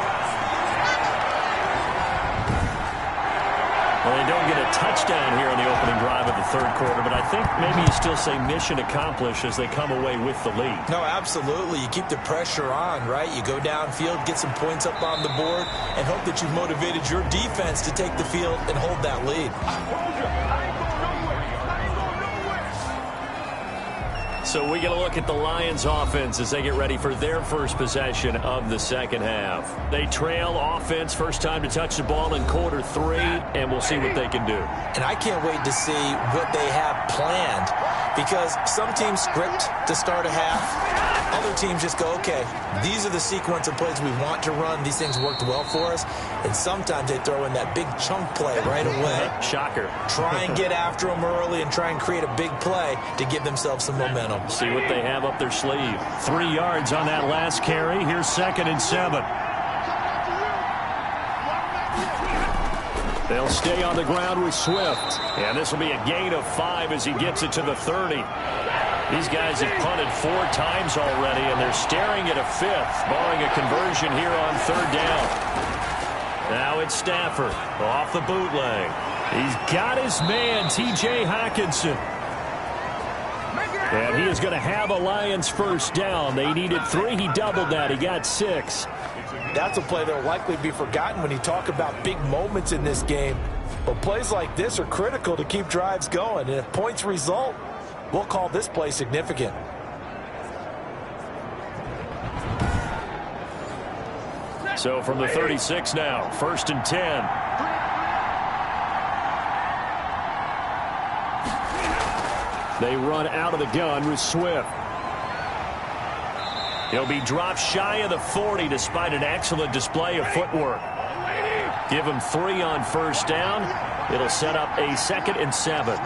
S2: Well, they don't get a touchdown here in the opening drive of the 3rd quarter, but I think maybe you still say mission accomplished as they come away with the lead.
S4: No, absolutely. You keep the pressure on, right? You go downfield, get some points up on the board, and hope that you've motivated your defense to take the field and hold that lead.
S2: So we get a look at the Lions offense as they get ready for their first possession of the second half. They trail offense, first time to touch the ball in quarter 3, and we'll see what they can do.
S4: And I can't wait to see what they have planned, because some teams script to start a half, Other teams just go, okay, these are the sequence of plays we want to run. These things worked well for us. And sometimes they throw in that big chunk play right away.
S2: Shocker.
S4: Try and get after them early and try and create a big play to give themselves some momentum.
S2: See what they have up their sleeve. 3 yards on that last carry. Here's 2nd and 7. They'll stay on the ground with Swift. And this will be a gain of 5 as he gets it to the 30. These guys have punted 4 times already, and they're staring at a 5th, barring a conversion here on 3rd down. Now it's Stafford off the bootleg. He's got his man, T.J. Hockenson. And he is going to have a Lions first down. They needed 3. He doubled that. He got 6.
S4: That's a play that will likely be forgotten when you talk about big moments in this game. But plays like this are critical to keep drives going. And if points result, we'll call this play significant.
S2: So from the 36 now, 1st and 10.
S6: They run out of the gun with Swift.
S2: He'll be dropped shy of the 40 despite an excellent display of footwork. Give him 3 on 1st down. It'll set up a 2nd and 7.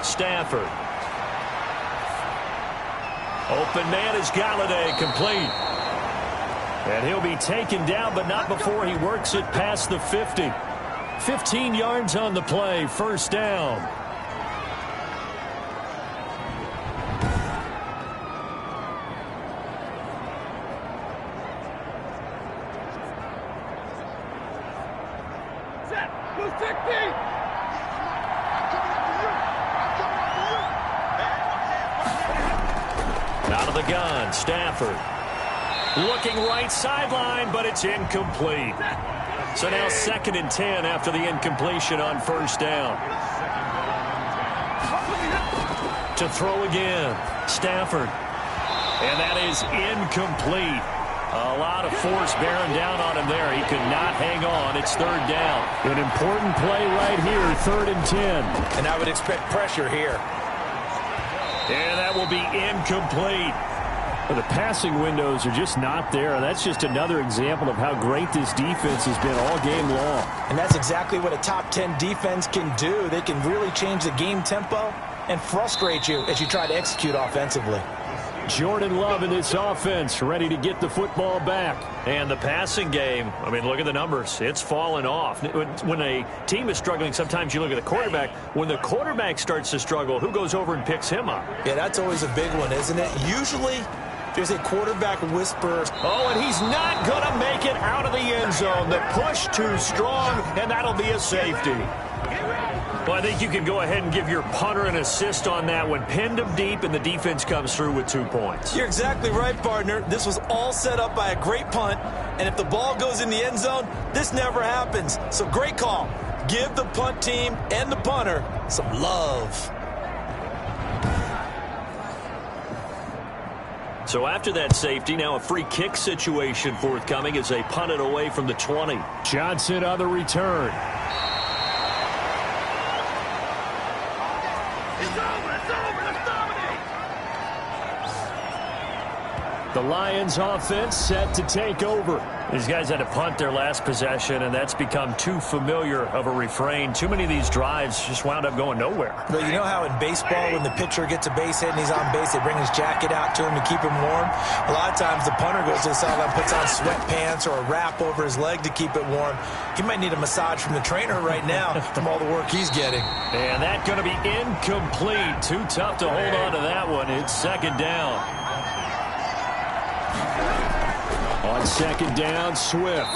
S2: Stafford. Open man is Galladay, complete. And he'll be taken down, but not before he works it past the 50. 15 yards on the play, 1st down. Out of the gun, Stafford. Looking right sideline, but it's incomplete. So now 2nd and 10 after the incompletion on 1st down. To throw again, Stafford. And that is incomplete. A lot of force bearing down on him there. He could not hang on. It's 3rd down.
S6: An important play right here, 3rd and 10.
S4: And I would expect pressure here.
S2: And that will be incomplete.
S6: Well, the passing windows are just not there. That's just another example of how great this defense has been all game long.
S4: And that's exactly what a top 10 defense can do. They can really change the game tempo and frustrate you as you try to execute offensively.
S6: Jordan Love in this offense, ready to get the football back.
S2: And the passing game, I mean, look at the numbers. It's fallen off. When a team is struggling, sometimes you look at the quarterback. When the quarterback starts to struggle, who goes over and picks him up?
S4: Yeah, that's always a big one, isn't it? Usually, there's a quarterback whisperer.
S2: Oh, and he's not going to make it out of the end zone. The push too strong, and that'll be a safety. Well, I think you can go ahead and give your punter an assist on that one. Pinned him deep, and the defense comes through with 2 points.
S4: You're exactly right, partner. This was all set up by a great punt, and if the ball goes in the end zone, this never happens. So great call. Give the punt team and the punter some love.
S2: So after that safety, now a free kick situation forthcoming as they punt it away from the 20.
S6: Johnson on the return. The Lions offense set to take over.
S2: These guys had to punt their last possession, and that's become too familiar of a refrain. Too many of these drives just wound up going nowhere.
S4: But you know how in baseball, when the pitcher gets a base hit and he's on base, they bring his jacket out to him to keep him warm? A lot of times the punter goes to the sideline, puts on sweatpants or a wrap over his leg to keep it warm. He might need a massage from the trainer right now from all the work he's getting.
S2: And that's going to be incomplete. Too tough to hold on to that one. It's 2nd down.
S6: On 2nd down, Swift.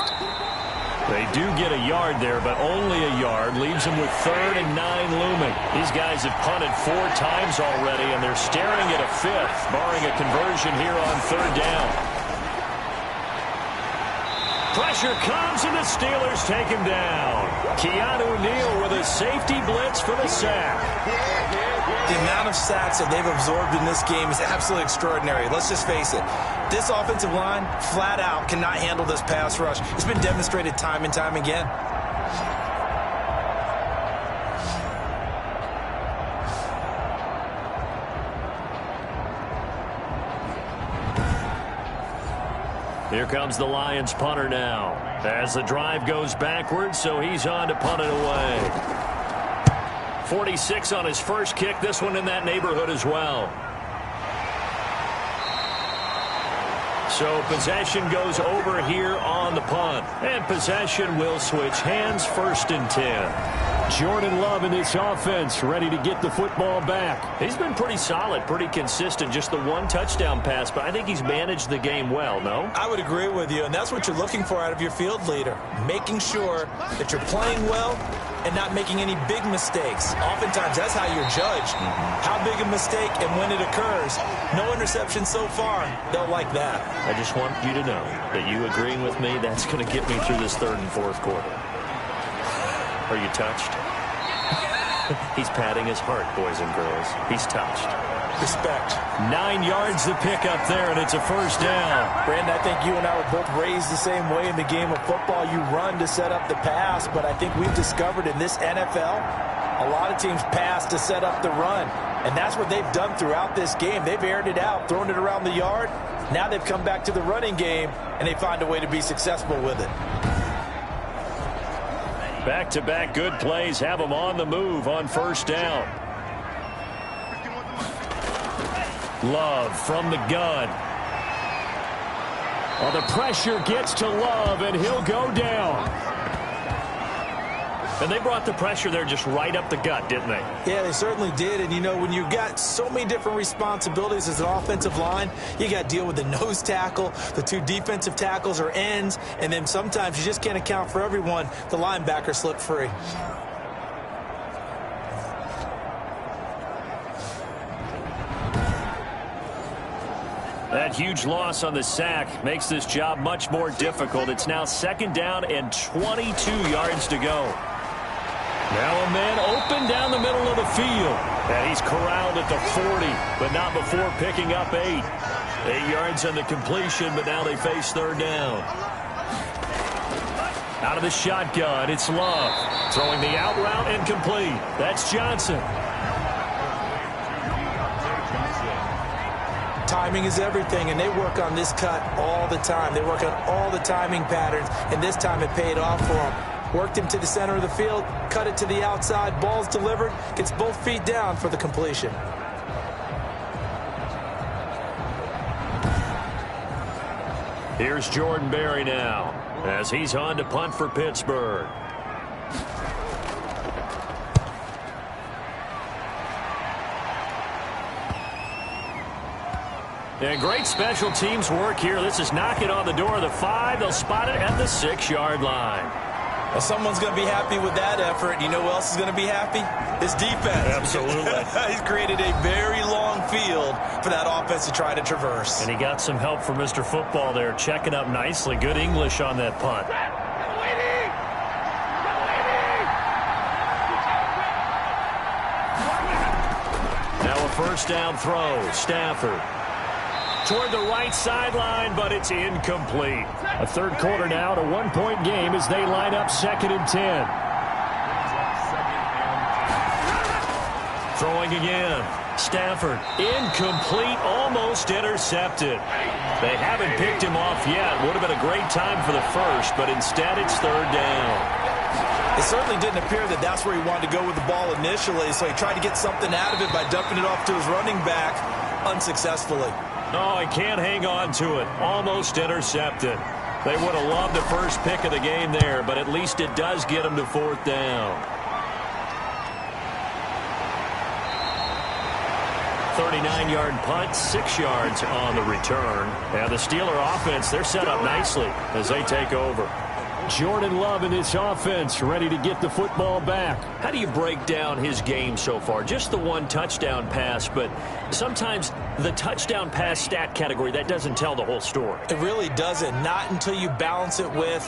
S2: They do get a yard there, but only a yard. Leaves them with 3rd and 9 looming. These guys have punted 4 times already, and they're staring at a 5th, barring a conversion here on 3rd down. Pressure comes, and the Steelers take him down. Keanu Neal with a safety blitz for the sack.
S4: The amount of sacks that they've absorbed in this game is absolutely extraordinary. Let's just face it. This offensive line, flat out, cannot handle this pass rush. It's been demonstrated time and time again.
S2: Here comes the Lions punter now. As the drive goes backwards, so he's on to punt it away. 46 on his first kick. This one in that neighborhood as well. So possession goes over here on the punt. And possession will switch hands, 1st and 10.
S6: Jordan Love in this offense, ready to get the football back.
S2: He's been pretty solid, pretty consistent. Just the one touchdown pass, but I think he's managed the game well, no?
S4: I would agree with you, and that's what you're looking for out of your field leader. Making sure that you're playing well and not making any big mistakes. Oftentimes, that's how you're judged. How big a mistake and when it occurs. No interception so far. They'll like that.
S2: I just want you to know that you agreeing with me, that's going to get me through this 3rd and 4th quarter. Are you touched? He's patting his heart, boys and girls. He's touched.
S4: Respect.
S2: 9 yards to pick up there, and it's a 1st down.
S4: Brandon, I think you and I were both raised the same way in the game of football. You run to set up the pass, but I think we've discovered in this NFL, a lot of teams pass to set up the run. And that's what they've done throughout this game. They've aired it out, thrown it around the yard. Now they've come back to the running game, and they find a way to be successful with it.
S2: Back-to-back good plays have them on the move on 1st down. Love from the gun.
S6: Well, the pressure gets to Love, and he'll go down.
S2: And they brought the pressure there just right up the gut, didn't they?
S4: Yeah, they certainly did. And, you know, when you've got so many different responsibilities as an offensive line, you got to deal with the nose tackle, the 2 defensive tackles or ends, and then sometimes you just can't account for everyone. The linebacker slipped free.
S2: That huge loss on the sack makes this job much more difficult. It's now 2nd down and 22 yards to go. Now a man open down the middle of the field. And he's corralled at the 40, but not before picking up 8. 8 yards on the completion, but now they face 3rd down. Out of the shotgun, it's Love. Throwing the out route and complete. That's Johnson.
S4: Timing is everything, and they work on this cut all the time. They work on all the timing patterns, and this time it paid off for them. Worked him to the center of the field, cut it to the outside, ball's delivered, gets both feet down for the completion.
S2: Here's Jordan Berry now, as he's on to punt for Pittsburgh. And great special teams work here. This is knocking on the door of the 5. They'll spot it at the 6-yard line.
S4: Well, someone's going to be happy with that effort. You know who else is going to be happy? His defense.
S2: Absolutely.
S4: He's created a very long field for that offense to try to traverse.
S2: And he got some help from Mr. Football there, checking up nicely. Good English on that punt. Now a 1st down throw. Stafford toward the right sideline, but it's incomplete.
S6: A 3rd quarter now, a 1-point game as they line up 2nd and 10.
S2: Throwing again. Stafford incomplete, almost intercepted. They haven't picked him off yet. Would have been a great time for the 1st, but instead it's 3rd down.
S4: It certainly didn't appear that that's where he wanted to go with the ball initially, so he tried to get something out of it by dumping it off to his running back unsuccessfully.
S2: Oh, he can't hang on to it. Almost intercepted. They would have loved the first pick of the game there, but at least it does get him to 4th down. 39-yard punt, 6 yards on the return. And the Steeler offense, they're set up nicely as they take over.
S6: Jordan Love in this offense, ready to get the football back.
S2: How do you break down his game so far? Just the 1 touchdown pass, but sometimes the touchdown pass stat category, that doesn't tell the whole story.
S4: It really doesn't, not until you balance it with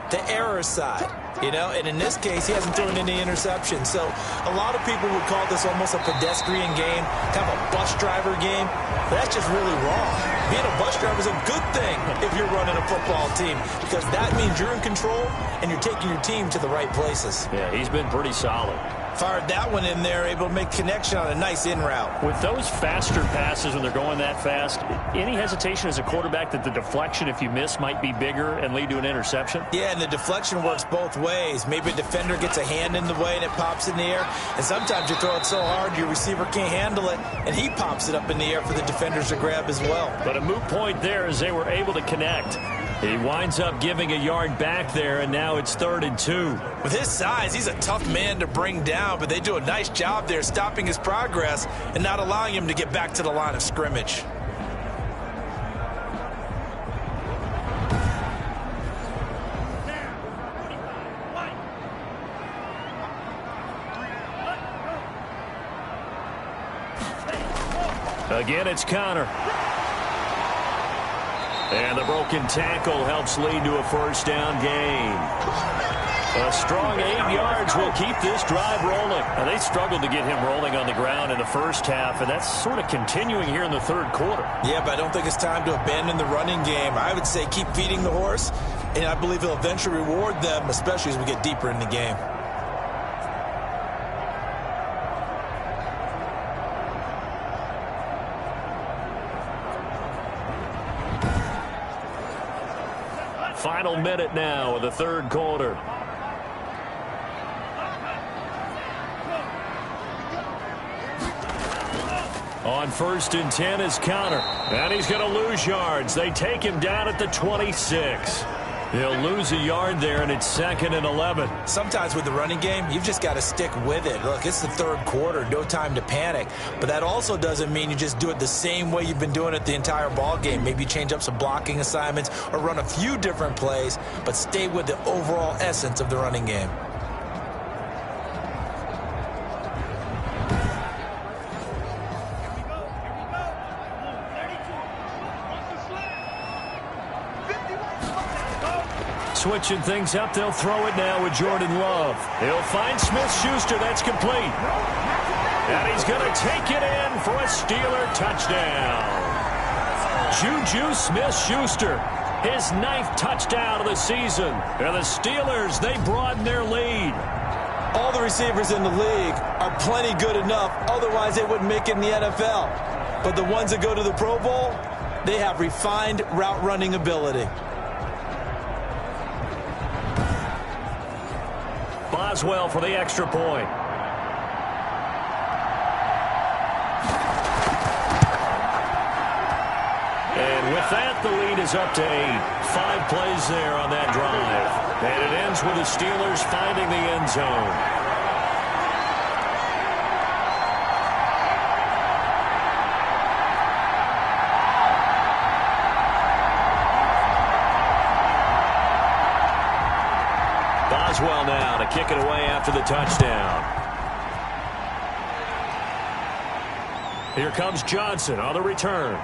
S4: the error side. You know, and in this case, he hasn't thrown any interceptions. So a lot of people would call this almost a pedestrian game, kind of a bus driver game. But that's just really wrong. Being a bus driver is a good thing if you're running a football team, because that means you're in control and you're taking your team to the right places.
S2: Yeah, he's been pretty solid.
S4: Fired that one in there, able to make connection on a nice in route.
S6: With those faster passes when they're going that fast, any hesitation as a quarterback that the deflection, if you miss, might be bigger and lead to an interception?
S4: Yeah, and the deflection works both ways. Maybe a defender gets a hand in the way and it pops in the air. And sometimes you throw it so hard your receiver can't handle it, and he pops it up in the air for the defenders to grab as well.
S6: But a moot point there as they were able to connect. He winds up giving a yard back there, and now it's 3rd and 2.
S4: With his size, he's a tough man to bring down, but they do a nice job there stopping his progress and not allowing him to get back to the line of scrimmage.
S6: Again, it's Connor. And the broken tackle helps lead to a first down gain. A strong 8 yards will keep this drive rolling. Now, they struggled to get him rolling on the ground in the first half, and that's sort of continuing here in the 3rd quarter.
S4: Yeah, but I don't think it's time to abandon the running game. I would say keep feeding the horse, and I believe he'll eventually reward them, especially as we get deeper in the game.
S6: Final minute now of the 3rd quarter. On 1st and 10 is Connor. And he's going to lose yards. They take him down at the 26. He'll lose a yard there, and it's 2nd and 11.
S4: Sometimes with the running game, you've just got to stick with it. Look, it's the 3rd quarter, no time to panic. But that also doesn't mean you just do it the same way you've been doing it the entire ball game. Maybe change up some blocking assignments or run a few different plays, but stay with the overall essence of the running game.
S6: Switching things up, they'll throw it now with Jordan Love. He'll find Smith-Schuster. That's complete. And he's going to take it in for a Steeler touchdown. Juju Smith-Schuster, his 9th touchdown of the season. And the Steelers, they broaden their lead.
S4: All the receivers in the league are plenty good enough. Otherwise, they wouldn't make it in the NFL. But the ones that go to the Pro Bowl, they have refined route running ability.
S6: Boswell for the extra point. And with that, the lead is up to 8. 5 plays there on that drive. And it ends with the Steelers finding the end zone. Boswell now to kick it away after the touchdown. Here comes Johnson on the return.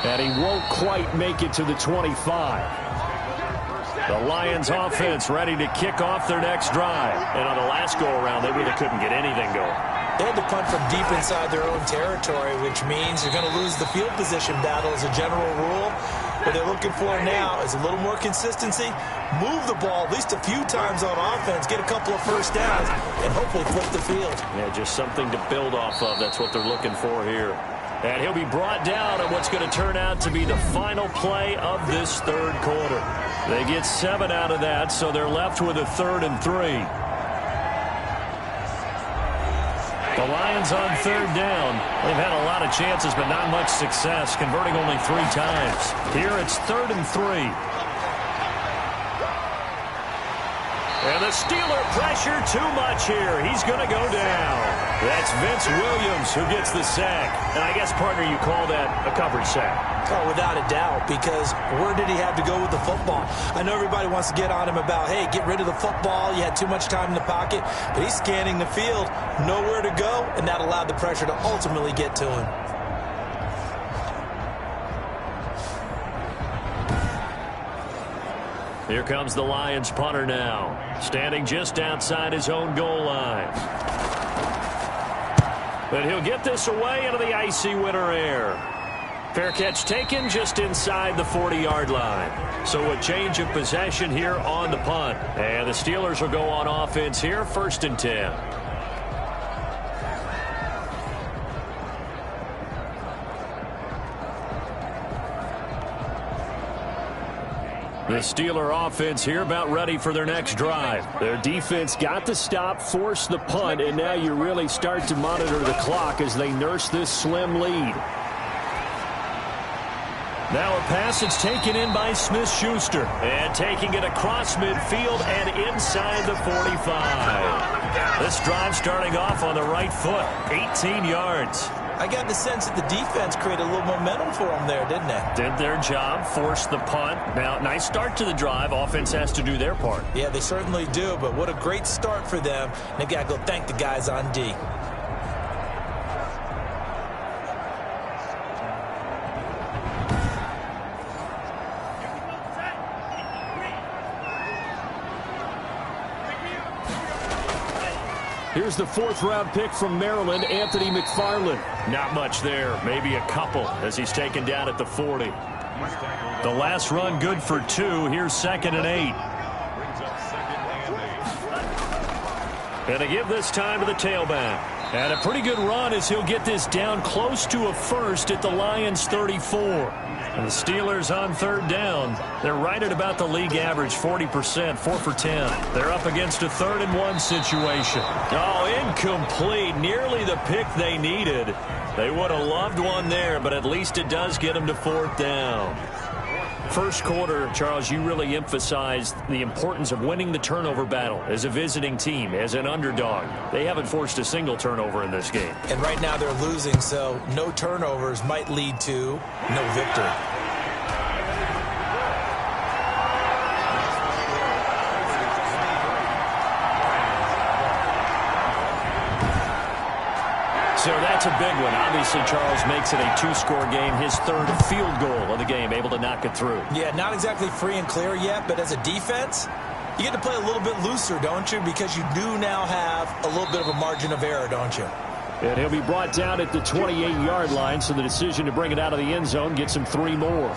S6: And he won't quite make it to the 25. The Lions offense ready to kick off their next drive. And on the last go-around, they really couldn't get anything going.
S4: They had to punt from deep inside their own territory, which means you're going to lose the field position battle as a general rule. What they're looking for now is a little more consistency, move the ball at least a few times on offense, get a couple of first downs, and hopefully flip the field.
S6: Yeah, just something to build off of. That's what they're looking for here. And he'll be brought down on what's going to turn out to be the final play of this 3rd quarter. They get 7 out of that, so they're left with a 3rd and 3. The Lions on 3rd down. They've had a lot of chances, but not much success, converting only 3 times. Here it's 3rd and 3. And the Steeler pressure too much here. He's going to go down. That's Vince Williams who gets the sack. And I guess, partner, you call that a coverage sack.
S4: Oh, without a doubt, because where did he have to go with the football? I know everybody wants to get on him about, hey, get rid of the football. You had too much time in the pocket. But he's scanning the field, nowhere to go, and that allowed the pressure to ultimately get to him.
S6: Here comes the Lions punter now, standing just outside his own goal line. But he'll get this away into the icy winter air.
S2: Fair catch taken just inside the 40-yard line. So a change of possession here on the punt. And the Steelers will go on offense here, 1st and 10. The Steeler offense here about ready for their next drive.
S6: Their defense got the stop, forced the punt, and now you really start to monitor the clock as they nurse this slim lead.
S2: Now a pass that's taken in by Smith-Schuster. And taking it across midfield and inside the 45. This drive starting off on the right foot. 18 yards.
S4: I got the sense that the defense created a little momentum for them there, didn't they?
S2: Did their job, forced the punt. Now, nice start to the drive. Offense has to do their part.
S4: Yeah, they certainly do, but what a great start for them. And they got to go thank the guys on D.
S6: Here's the 4th-round pick from Maryland, Anthony McFarland.
S2: Not much there, maybe a couple as he's taken down at the 40. The last run good for 2. Here's 2nd and 8. And they give this time to the tailback. And a pretty good run as he'll get this down close to a first at the Lions 34. And the Steelers on 3rd down. They're right at about the league average, 40%, 4 for 10. They're up against a 3rd and 1 situation. Oh, incomplete. Nearly the pick they needed. They would have loved one there, but at least it does get them to 4th down. First quarter, Charles, you really emphasized the importance of winning the turnover battle as a visiting team, as an underdog. They haven't forced a single turnover in this game.
S4: And right now they're losing, so no turnovers might lead to no victory.
S2: So that's a big one. Obviously, Charles makes it a 2-score game, his 3rd field goal of the game, able to knock it through.
S4: Yeah, not exactly free and clear yet, but as a defense, you get to play a little bit looser, don't you? Because you do now have a little bit of a margin of error, don't you?
S6: And he'll be brought down at the 28-yard line, so the decision to bring it out of the end zone gets him 3 more.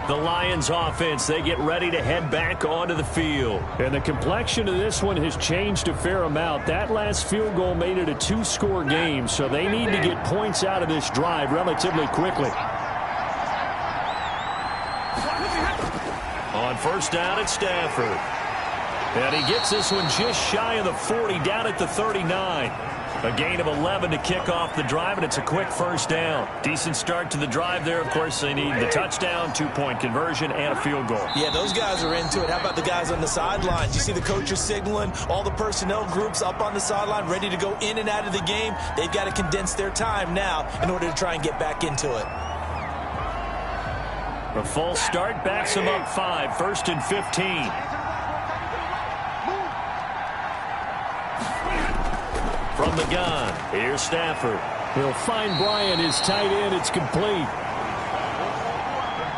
S2: The Lions offense, they get ready to head back onto the field.
S6: And the complexion of this one has changed a fair amount. That last field goal made it a 2-score game, so they need to get points out of this drive relatively quickly.
S2: On 1st down at Stafford. And he gets this one just shy of the 40, down at the 39. A gain of 11 to kick off the drive, and it's a quick 1st down. Decent start to the drive there. Of course, they need the touchdown, 2-point conversion, and a field goal.
S4: Yeah, those guys are into it. How about the guys on the sidelines? You see the coaches signaling, all the personnel groups up on the sideline ready to go in and out of the game. They've got to condense their time now in order to try and get back into it.
S2: A false start backs them up 5, 1st and 15. From the gun, here's Stafford.
S6: He'll find Bryant, his tight end. It's complete.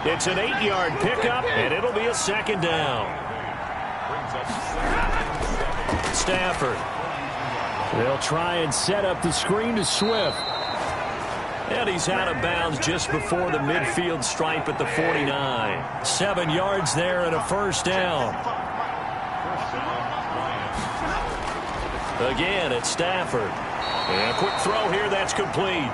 S2: It's an 8-yard pickup, and it'll be a 2nd down. Stafford.
S6: They'll try and set up the screen to Swift.
S2: And he's out of bounds just before the midfield stripe at the 49. 7 yards there and a 1st down. Again, it's Stafford. And a quick throw here, that's complete.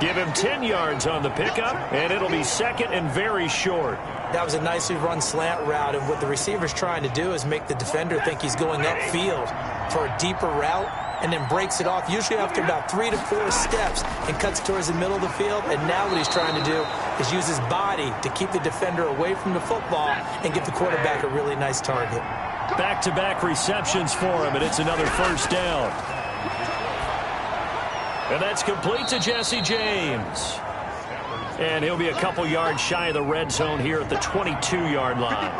S2: Give him 10 yards on the pickup, and it'll be 2nd and very short.
S4: That was a nicely run slant route, and what the receiver's trying to do is make the defender think he's going upfield for a deeper route, and then breaks it off, usually after about 3 to 4 steps, and cuts towards the middle of the field. And now what he's trying to do is use his body to keep the defender away from the football and give the quarterback a really nice target.
S2: Back-to-back receptions for him, and it's another 1st down. And that's complete to Jesse James. And he'll be a couple yards shy of the red zone here at the 22-yard line.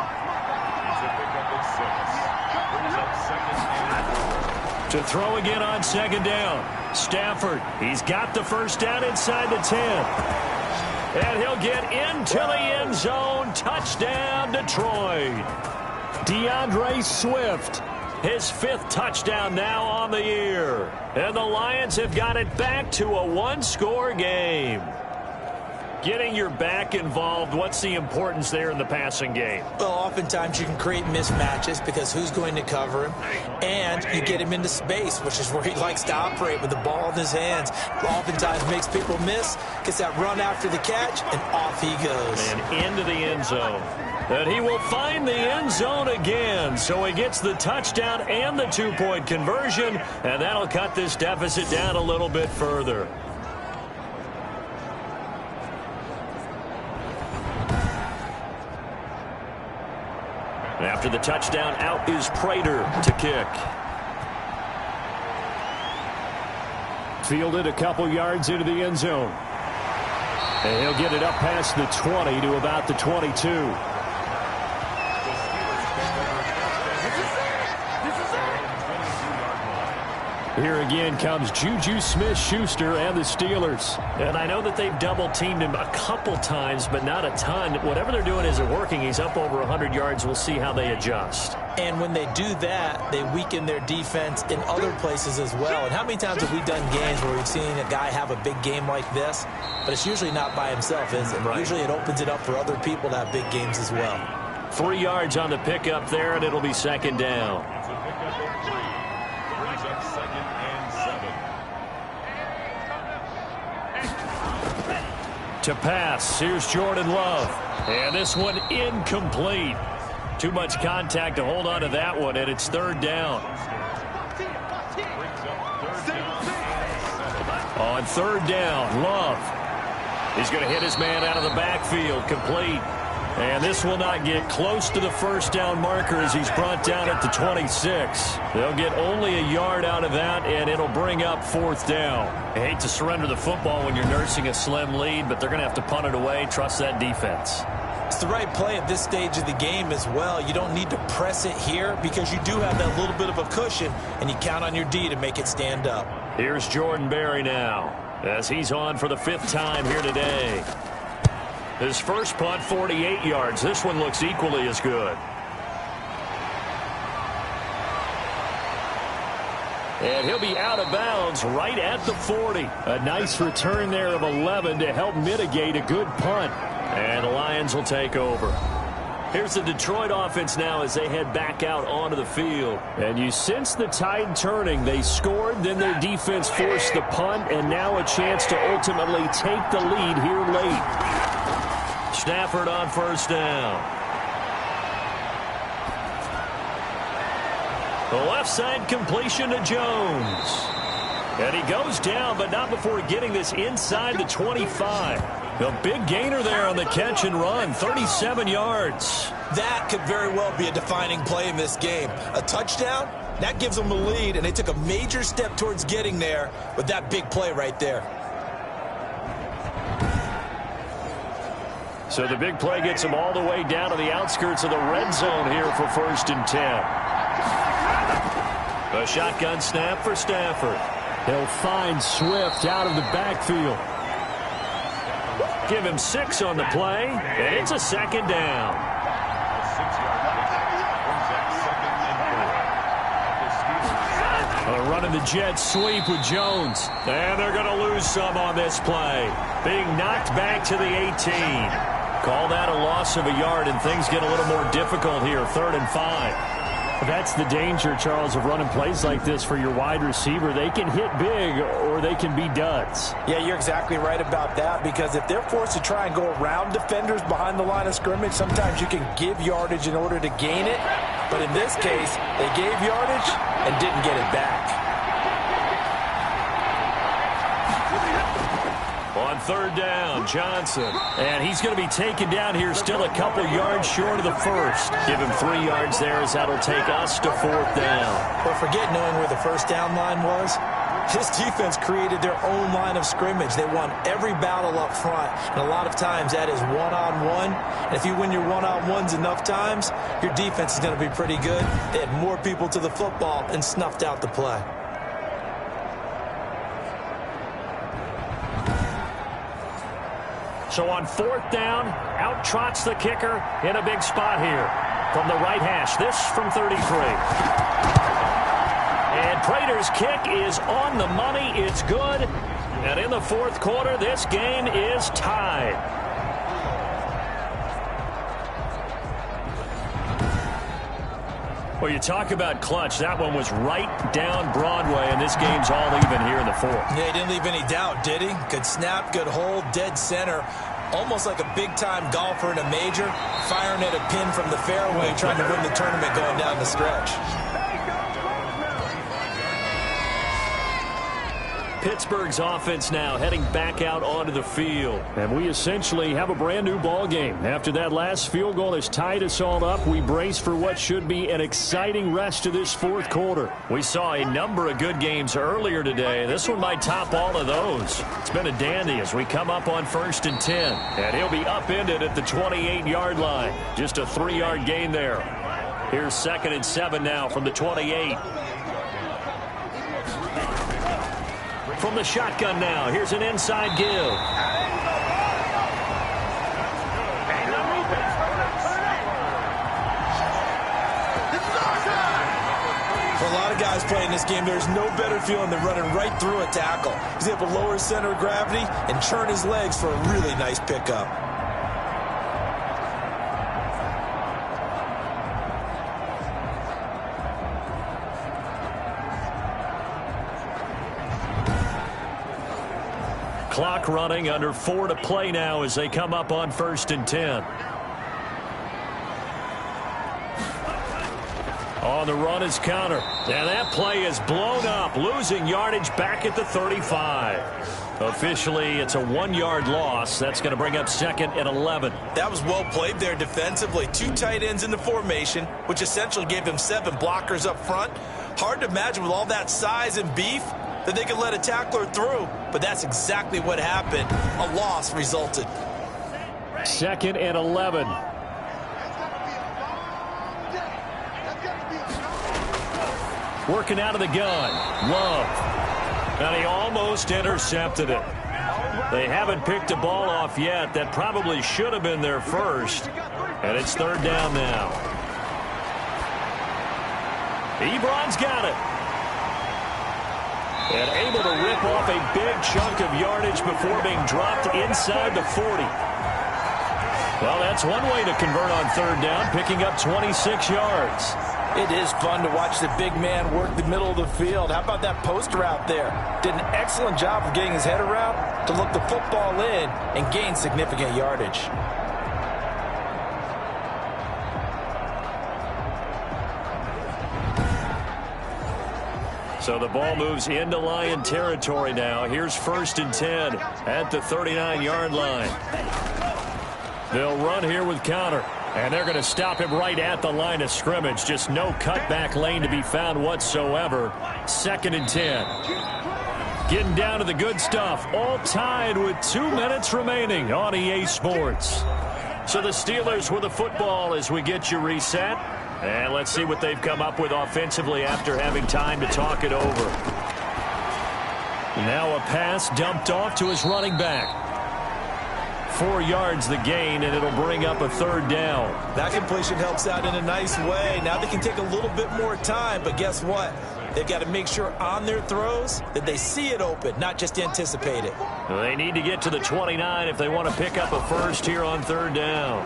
S2: To throw again on 2nd down. Stafford, he's got the 1st down inside the 10. And he'll get into the end zone. Touchdown, Detroit.
S6: DeAndre Swift.
S2: His 5th touchdown now on the year. And the Lions have got it back to a 1-score game. Getting your back involved, what's the importance there in the passing game?
S3: Well, oftentimes you can create mismatches because who's going to cover him? And you get him into space, which is where he likes to operate with the ball in his hands. Oftentimes makes people miss, gets that run after the catch, and off he goes.
S2: And into the end zone. And he will find the end zone again. So he gets the touchdown and the 2-point conversion, and that'll cut this deficit down a little bit further. After the touchdown, out is Prater to kick.
S6: Fielded a couple yards into the end zone. And he'll get it up past the 20 to about the 22. Here again comes Juju Smith-Schuster and the Steelers.
S2: And I know that they've double-teamed him a couple times, but not a ton. Whatever they're doing isn't working. He's up over 100 yards. We'll see how they adjust.
S3: And when they do that, they weaken their defense in other places as well. And how many times have we done games where we've seen a guy have a big game like this? But it's usually not by himself, is it? Right. Usually it opens it up for other people to have big games as well.
S2: 3 yards on the pickup there, and it'll be second down.
S1: It's a pickup of 3. Brings up 2nd and 7.
S2: To pass, here's Jordan Love. And this one incomplete. Too much contact to hold on to that one, and it's 3rd down. On 3rd down, Love. He's going to hit his man out of the backfield, complete. And this will not get close to the 1st down marker as he's brought down at the 26. They'll get only a yard out of that, and it'll bring up 4th down. I hate to surrender the football when you're nursing a slim lead, but they're going to have to punt it away. Trust that defense.
S3: It's the right play at this stage of the game as well. You don't need to press it here because you do have that little bit of a cushion, and you count on your D to make it stand up.
S2: Here's Jordan Berry now as he's on for the 5th time here today. His first punt, 48 yards. This one looks equally as good. And he'll be out of bounds right at the 40.
S6: A nice return there of 11 to help mitigate a good punt.
S2: And the Lions will take over. Here's the Detroit offense now as they head back out onto the field.
S6: And you sense the tide turning. They scored, then their defense forced the punt, and now a chance to ultimately take the lead here late.
S2: Stafford on 1st down. The left side completion to Jones. And he goes down, but not before getting this inside the 25. A big gainer there on the catch and run, 37 yards.
S3: That could very well be a defining play in this game. A touchdown, that gives them the lead, and they took a major step towards getting there with that big play right there.
S2: So the big play gets them all the way down to the outskirts of the red zone here for 1st and 10. A shotgun snap for Stafford.
S6: He'll find Swift out of the backfield.
S2: Give him 6 on the play, and it's a 2nd down.
S1: A 6-yard pickup brings up 2nd and 4.
S2: Running the jet sweep with Jones. And they're going to lose some on this play. Being knocked back to the 18. Call that a loss of a yard, and things get a little more difficult here. 3rd and 5.
S6: That's the danger, Charles, of running plays like this for your wide receiver. They can hit big or they can be duds.
S4: Yeah, you're exactly right about that, because if they're forced to try and go around defenders behind the line of scrimmage, sometimes you can give yardage in order to gain it. But in this case, they gave yardage and didn't get it back.
S2: On 3rd down, Johnson. And he's going to be taken down here, still a couple yards short of the 1st. Give him 3 yards there as that'll take us to 4th down.
S3: But forget knowing where the 1st down line was. This defense created their own line of scrimmage. They won every battle up front, and a lot of times that is one-on-one. And if you win your one-on-ones enough times, your defense is going to be pretty good. They had more people to the football and snuffed out the play.
S2: So on 4th down, out trots the kicker in a big spot here from the right hash. This from 33. And Prater's kick is on the money. It's good. And in the fourth quarter, this game is tied. Well, you talk about clutch. That one was right down Broadway, and this game's all even here in the fourth.
S4: Yeah, he didn't leave any doubt, did he? Good snap, good hold, dead center. Almost like a big-time golfer in a major, firing at a pin from the fairway, trying to win the tournament going down the stretch.
S2: Pittsburgh's offense now heading back out onto the field.
S6: And we essentially have a brand-new ball game. After that last field goal has tied us all up, we brace for what should be an exciting rest of this fourth quarter.
S2: We saw a number of good games earlier today. This one might top all of those. It's been a dandy as we come up on 1st and 10. And he'll be upended at the 28-yard line. Just a 3-yard gain there. Here's 2nd and 7 now from the 28. From the shotgun now, here's an inside give.
S4: For a lot of guys playing this game, there's no better feeling than running right through a tackle. He's able to lower his center of gravity and churn his legs for a really nice pickup.
S2: Clock running, under 4 to play now as they come up on 1st and 10. On the run is Conner. And that play is blown up, losing yardage back at the 35. Officially, it's a 1-yard loss. That's going to bring up 2nd and 11.
S4: That was well played there defensively. 2 tight ends in the formation, which essentially gave them 7 blockers up front. Hard to imagine with all that size and beef that they could let a tackler through, but that's exactly what happened. A loss resulted.
S6: 2nd and 11.
S2: Working out of the gun. Love. And he almost intercepted it. They haven't picked a ball off yet. That probably should have been their first. And it's 3rd down now. Ebron's got it. And able to rip off a big chunk of yardage before being dropped inside the 40. Well, that's one way to convert on 3rd down, picking up 26 yards.
S4: It is fun to watch the big man work the middle of the field. How about that post route there? Did an excellent job of getting his head around to look the football in and gain significant yardage.
S2: So the ball moves into Lion territory now. Here's 1st and 10 at the 39-yard line. They'll run here with Conner. And they're going to stop him right at the line of scrimmage. Just no cutback lane to be found whatsoever. 2nd and 10. Getting down to the good stuff. All tied with 2 minutes remaining on EA Sports. So the Steelers with the football as we get you reset. And let's see what they've come up with offensively after having time to talk it over. Now a pass dumped off to his running back. 4 yards the gain, and it'll bring up a 3rd down.
S4: That completion helps out in a nice way. Now they can take a little bit more time, but guess what? They've got to make sure on their throws that they see it open, not just anticipate it.
S2: They need to get to the 29 if they want to pick up a first here on 3rd down.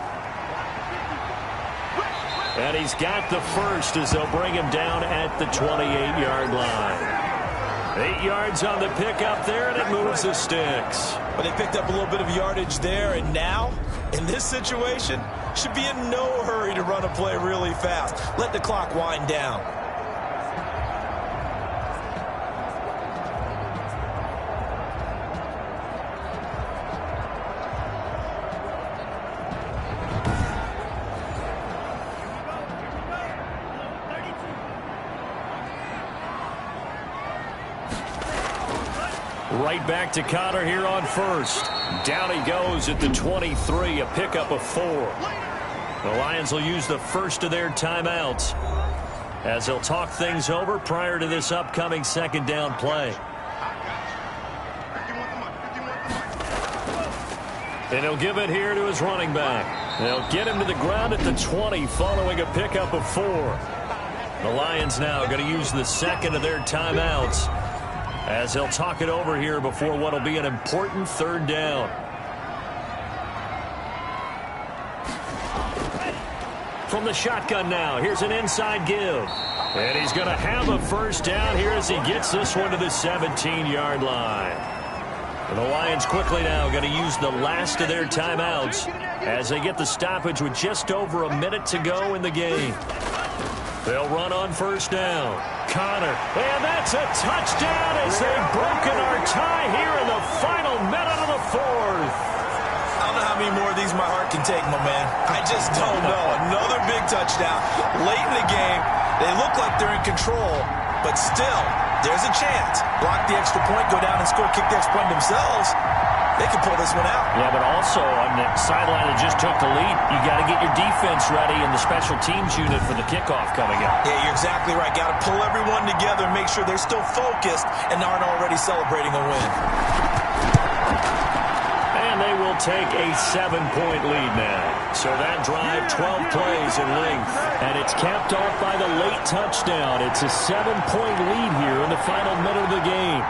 S2: And he's got the first as they'll bring him down at the 28-yard line. 8 yards on the pickup there, and it moves the sticks.
S4: But they picked up a little bit of yardage there, and now, in this situation, should be in no hurry to run a play really fast. Let the clock wind down.
S2: Right back to Conner here on 1st. Down he goes at the 23, a pickup of 4. The Lions will use the first of their timeouts as they'll talk things over prior to this upcoming 2nd down play. And he'll give it here to his running back. They'll get him to the ground at the 20 following a pickup of 4. The Lions now going to use the 2nd of their timeouts as they'll talk it over here before what will be an important third down. From the shotgun now, here's an inside give. And he's going to have a first down here as he gets this one to the 17-yard line. And the Lions quickly now going to use the last of their timeouts as they get the stoppage with just over a minute to go in the game. They'll run on first down. Connor, and that's a touchdown as they've broken our tie here in the final minute of the fourth.
S4: I don't know how many more of these my heart can take, my man. I just don't know. Another big touchdown late in the game. They look like they're in control, but still, there's a chance. Block the extra point, go down and score, kick the extra point themselves. They can pull this one out.
S2: Yeah, but also on the sideline that just took the lead, you got to get your defense ready and the special teams unit for the kickoff coming up.
S4: Yeah, you're exactly right. Got to pull everyone together and make sure they're still focused and aren't already celebrating a win.
S2: And they will take a 7-point lead now. So that drive, 12 plays in length. And it's capped off by the late touchdown. It's a 7-point lead here in the final minute of the game.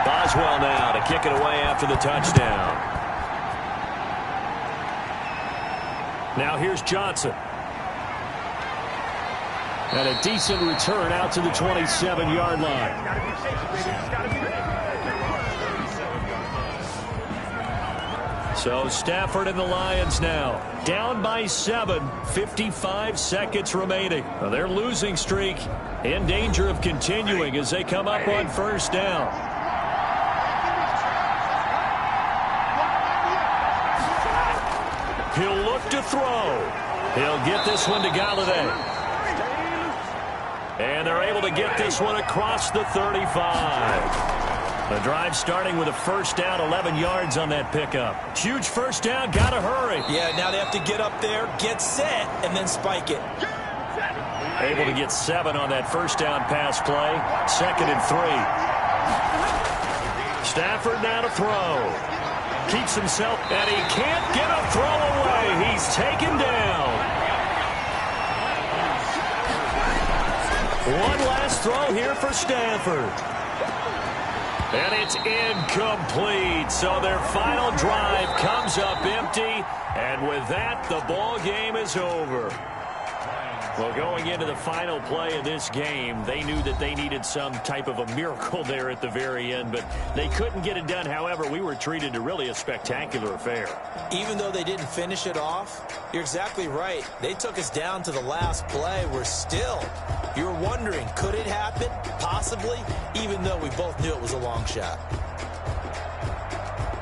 S2: Boswell now to kick it away after the touchdown. Now here's Johnson. And a decent return out to the 27-yard line. So Stafford and the Lions now down by 7, 55 seconds remaining. Now their losing streak in danger of continuing as they come up on first down. He'll look to throw. He'll get this one to Galladay. And they're able to get this one across the 35. The drive starting with a first down, 11 yards on that pickup. Huge first down, got to hurry.
S4: Yeah, now they have to get up there, get set, and then spike it.
S2: Able to get 7 on that first down pass play. 2nd and 3. Stafford now to throw. Keeps himself, and he can't get a throw away. He's taken down. One last throw here for Stafford. And it's incomplete. So their final drive comes up empty. And with that, the ball game is over. Well, going into the final play of this game, they knew that they needed some type of a miracle there at the very end, but they couldn't get it done. However, we were treated to really a spectacular affair.
S4: Even though they didn't finish it off, you're exactly right. They took us down to the last play. We're still, you're wondering, could it happen? Possibly, even though we both knew it was a long shot.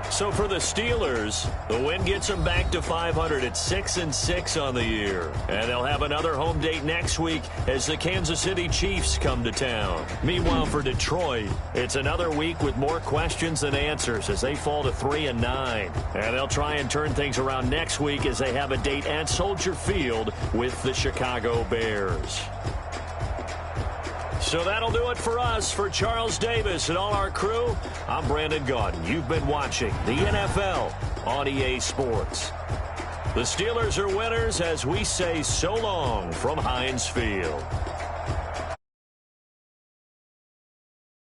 S2: So for the Steelers, the win gets them back to 500 at 6-6 on the year. And they'll have another home date next week as the Kansas City Chiefs come to town. Meanwhile, for Detroit, it's another week with more questions than answers as they fall to 3-9. And they'll try and turn things around next week as they have a date at Soldier Field with the Chicago Bears. So that'll do it for us. For Charles Davis and all our crew, I'm Brandon Gaudin. You've been watching the NFL on EA Sports. The Steelers are winners as we say so long from Heinz Field.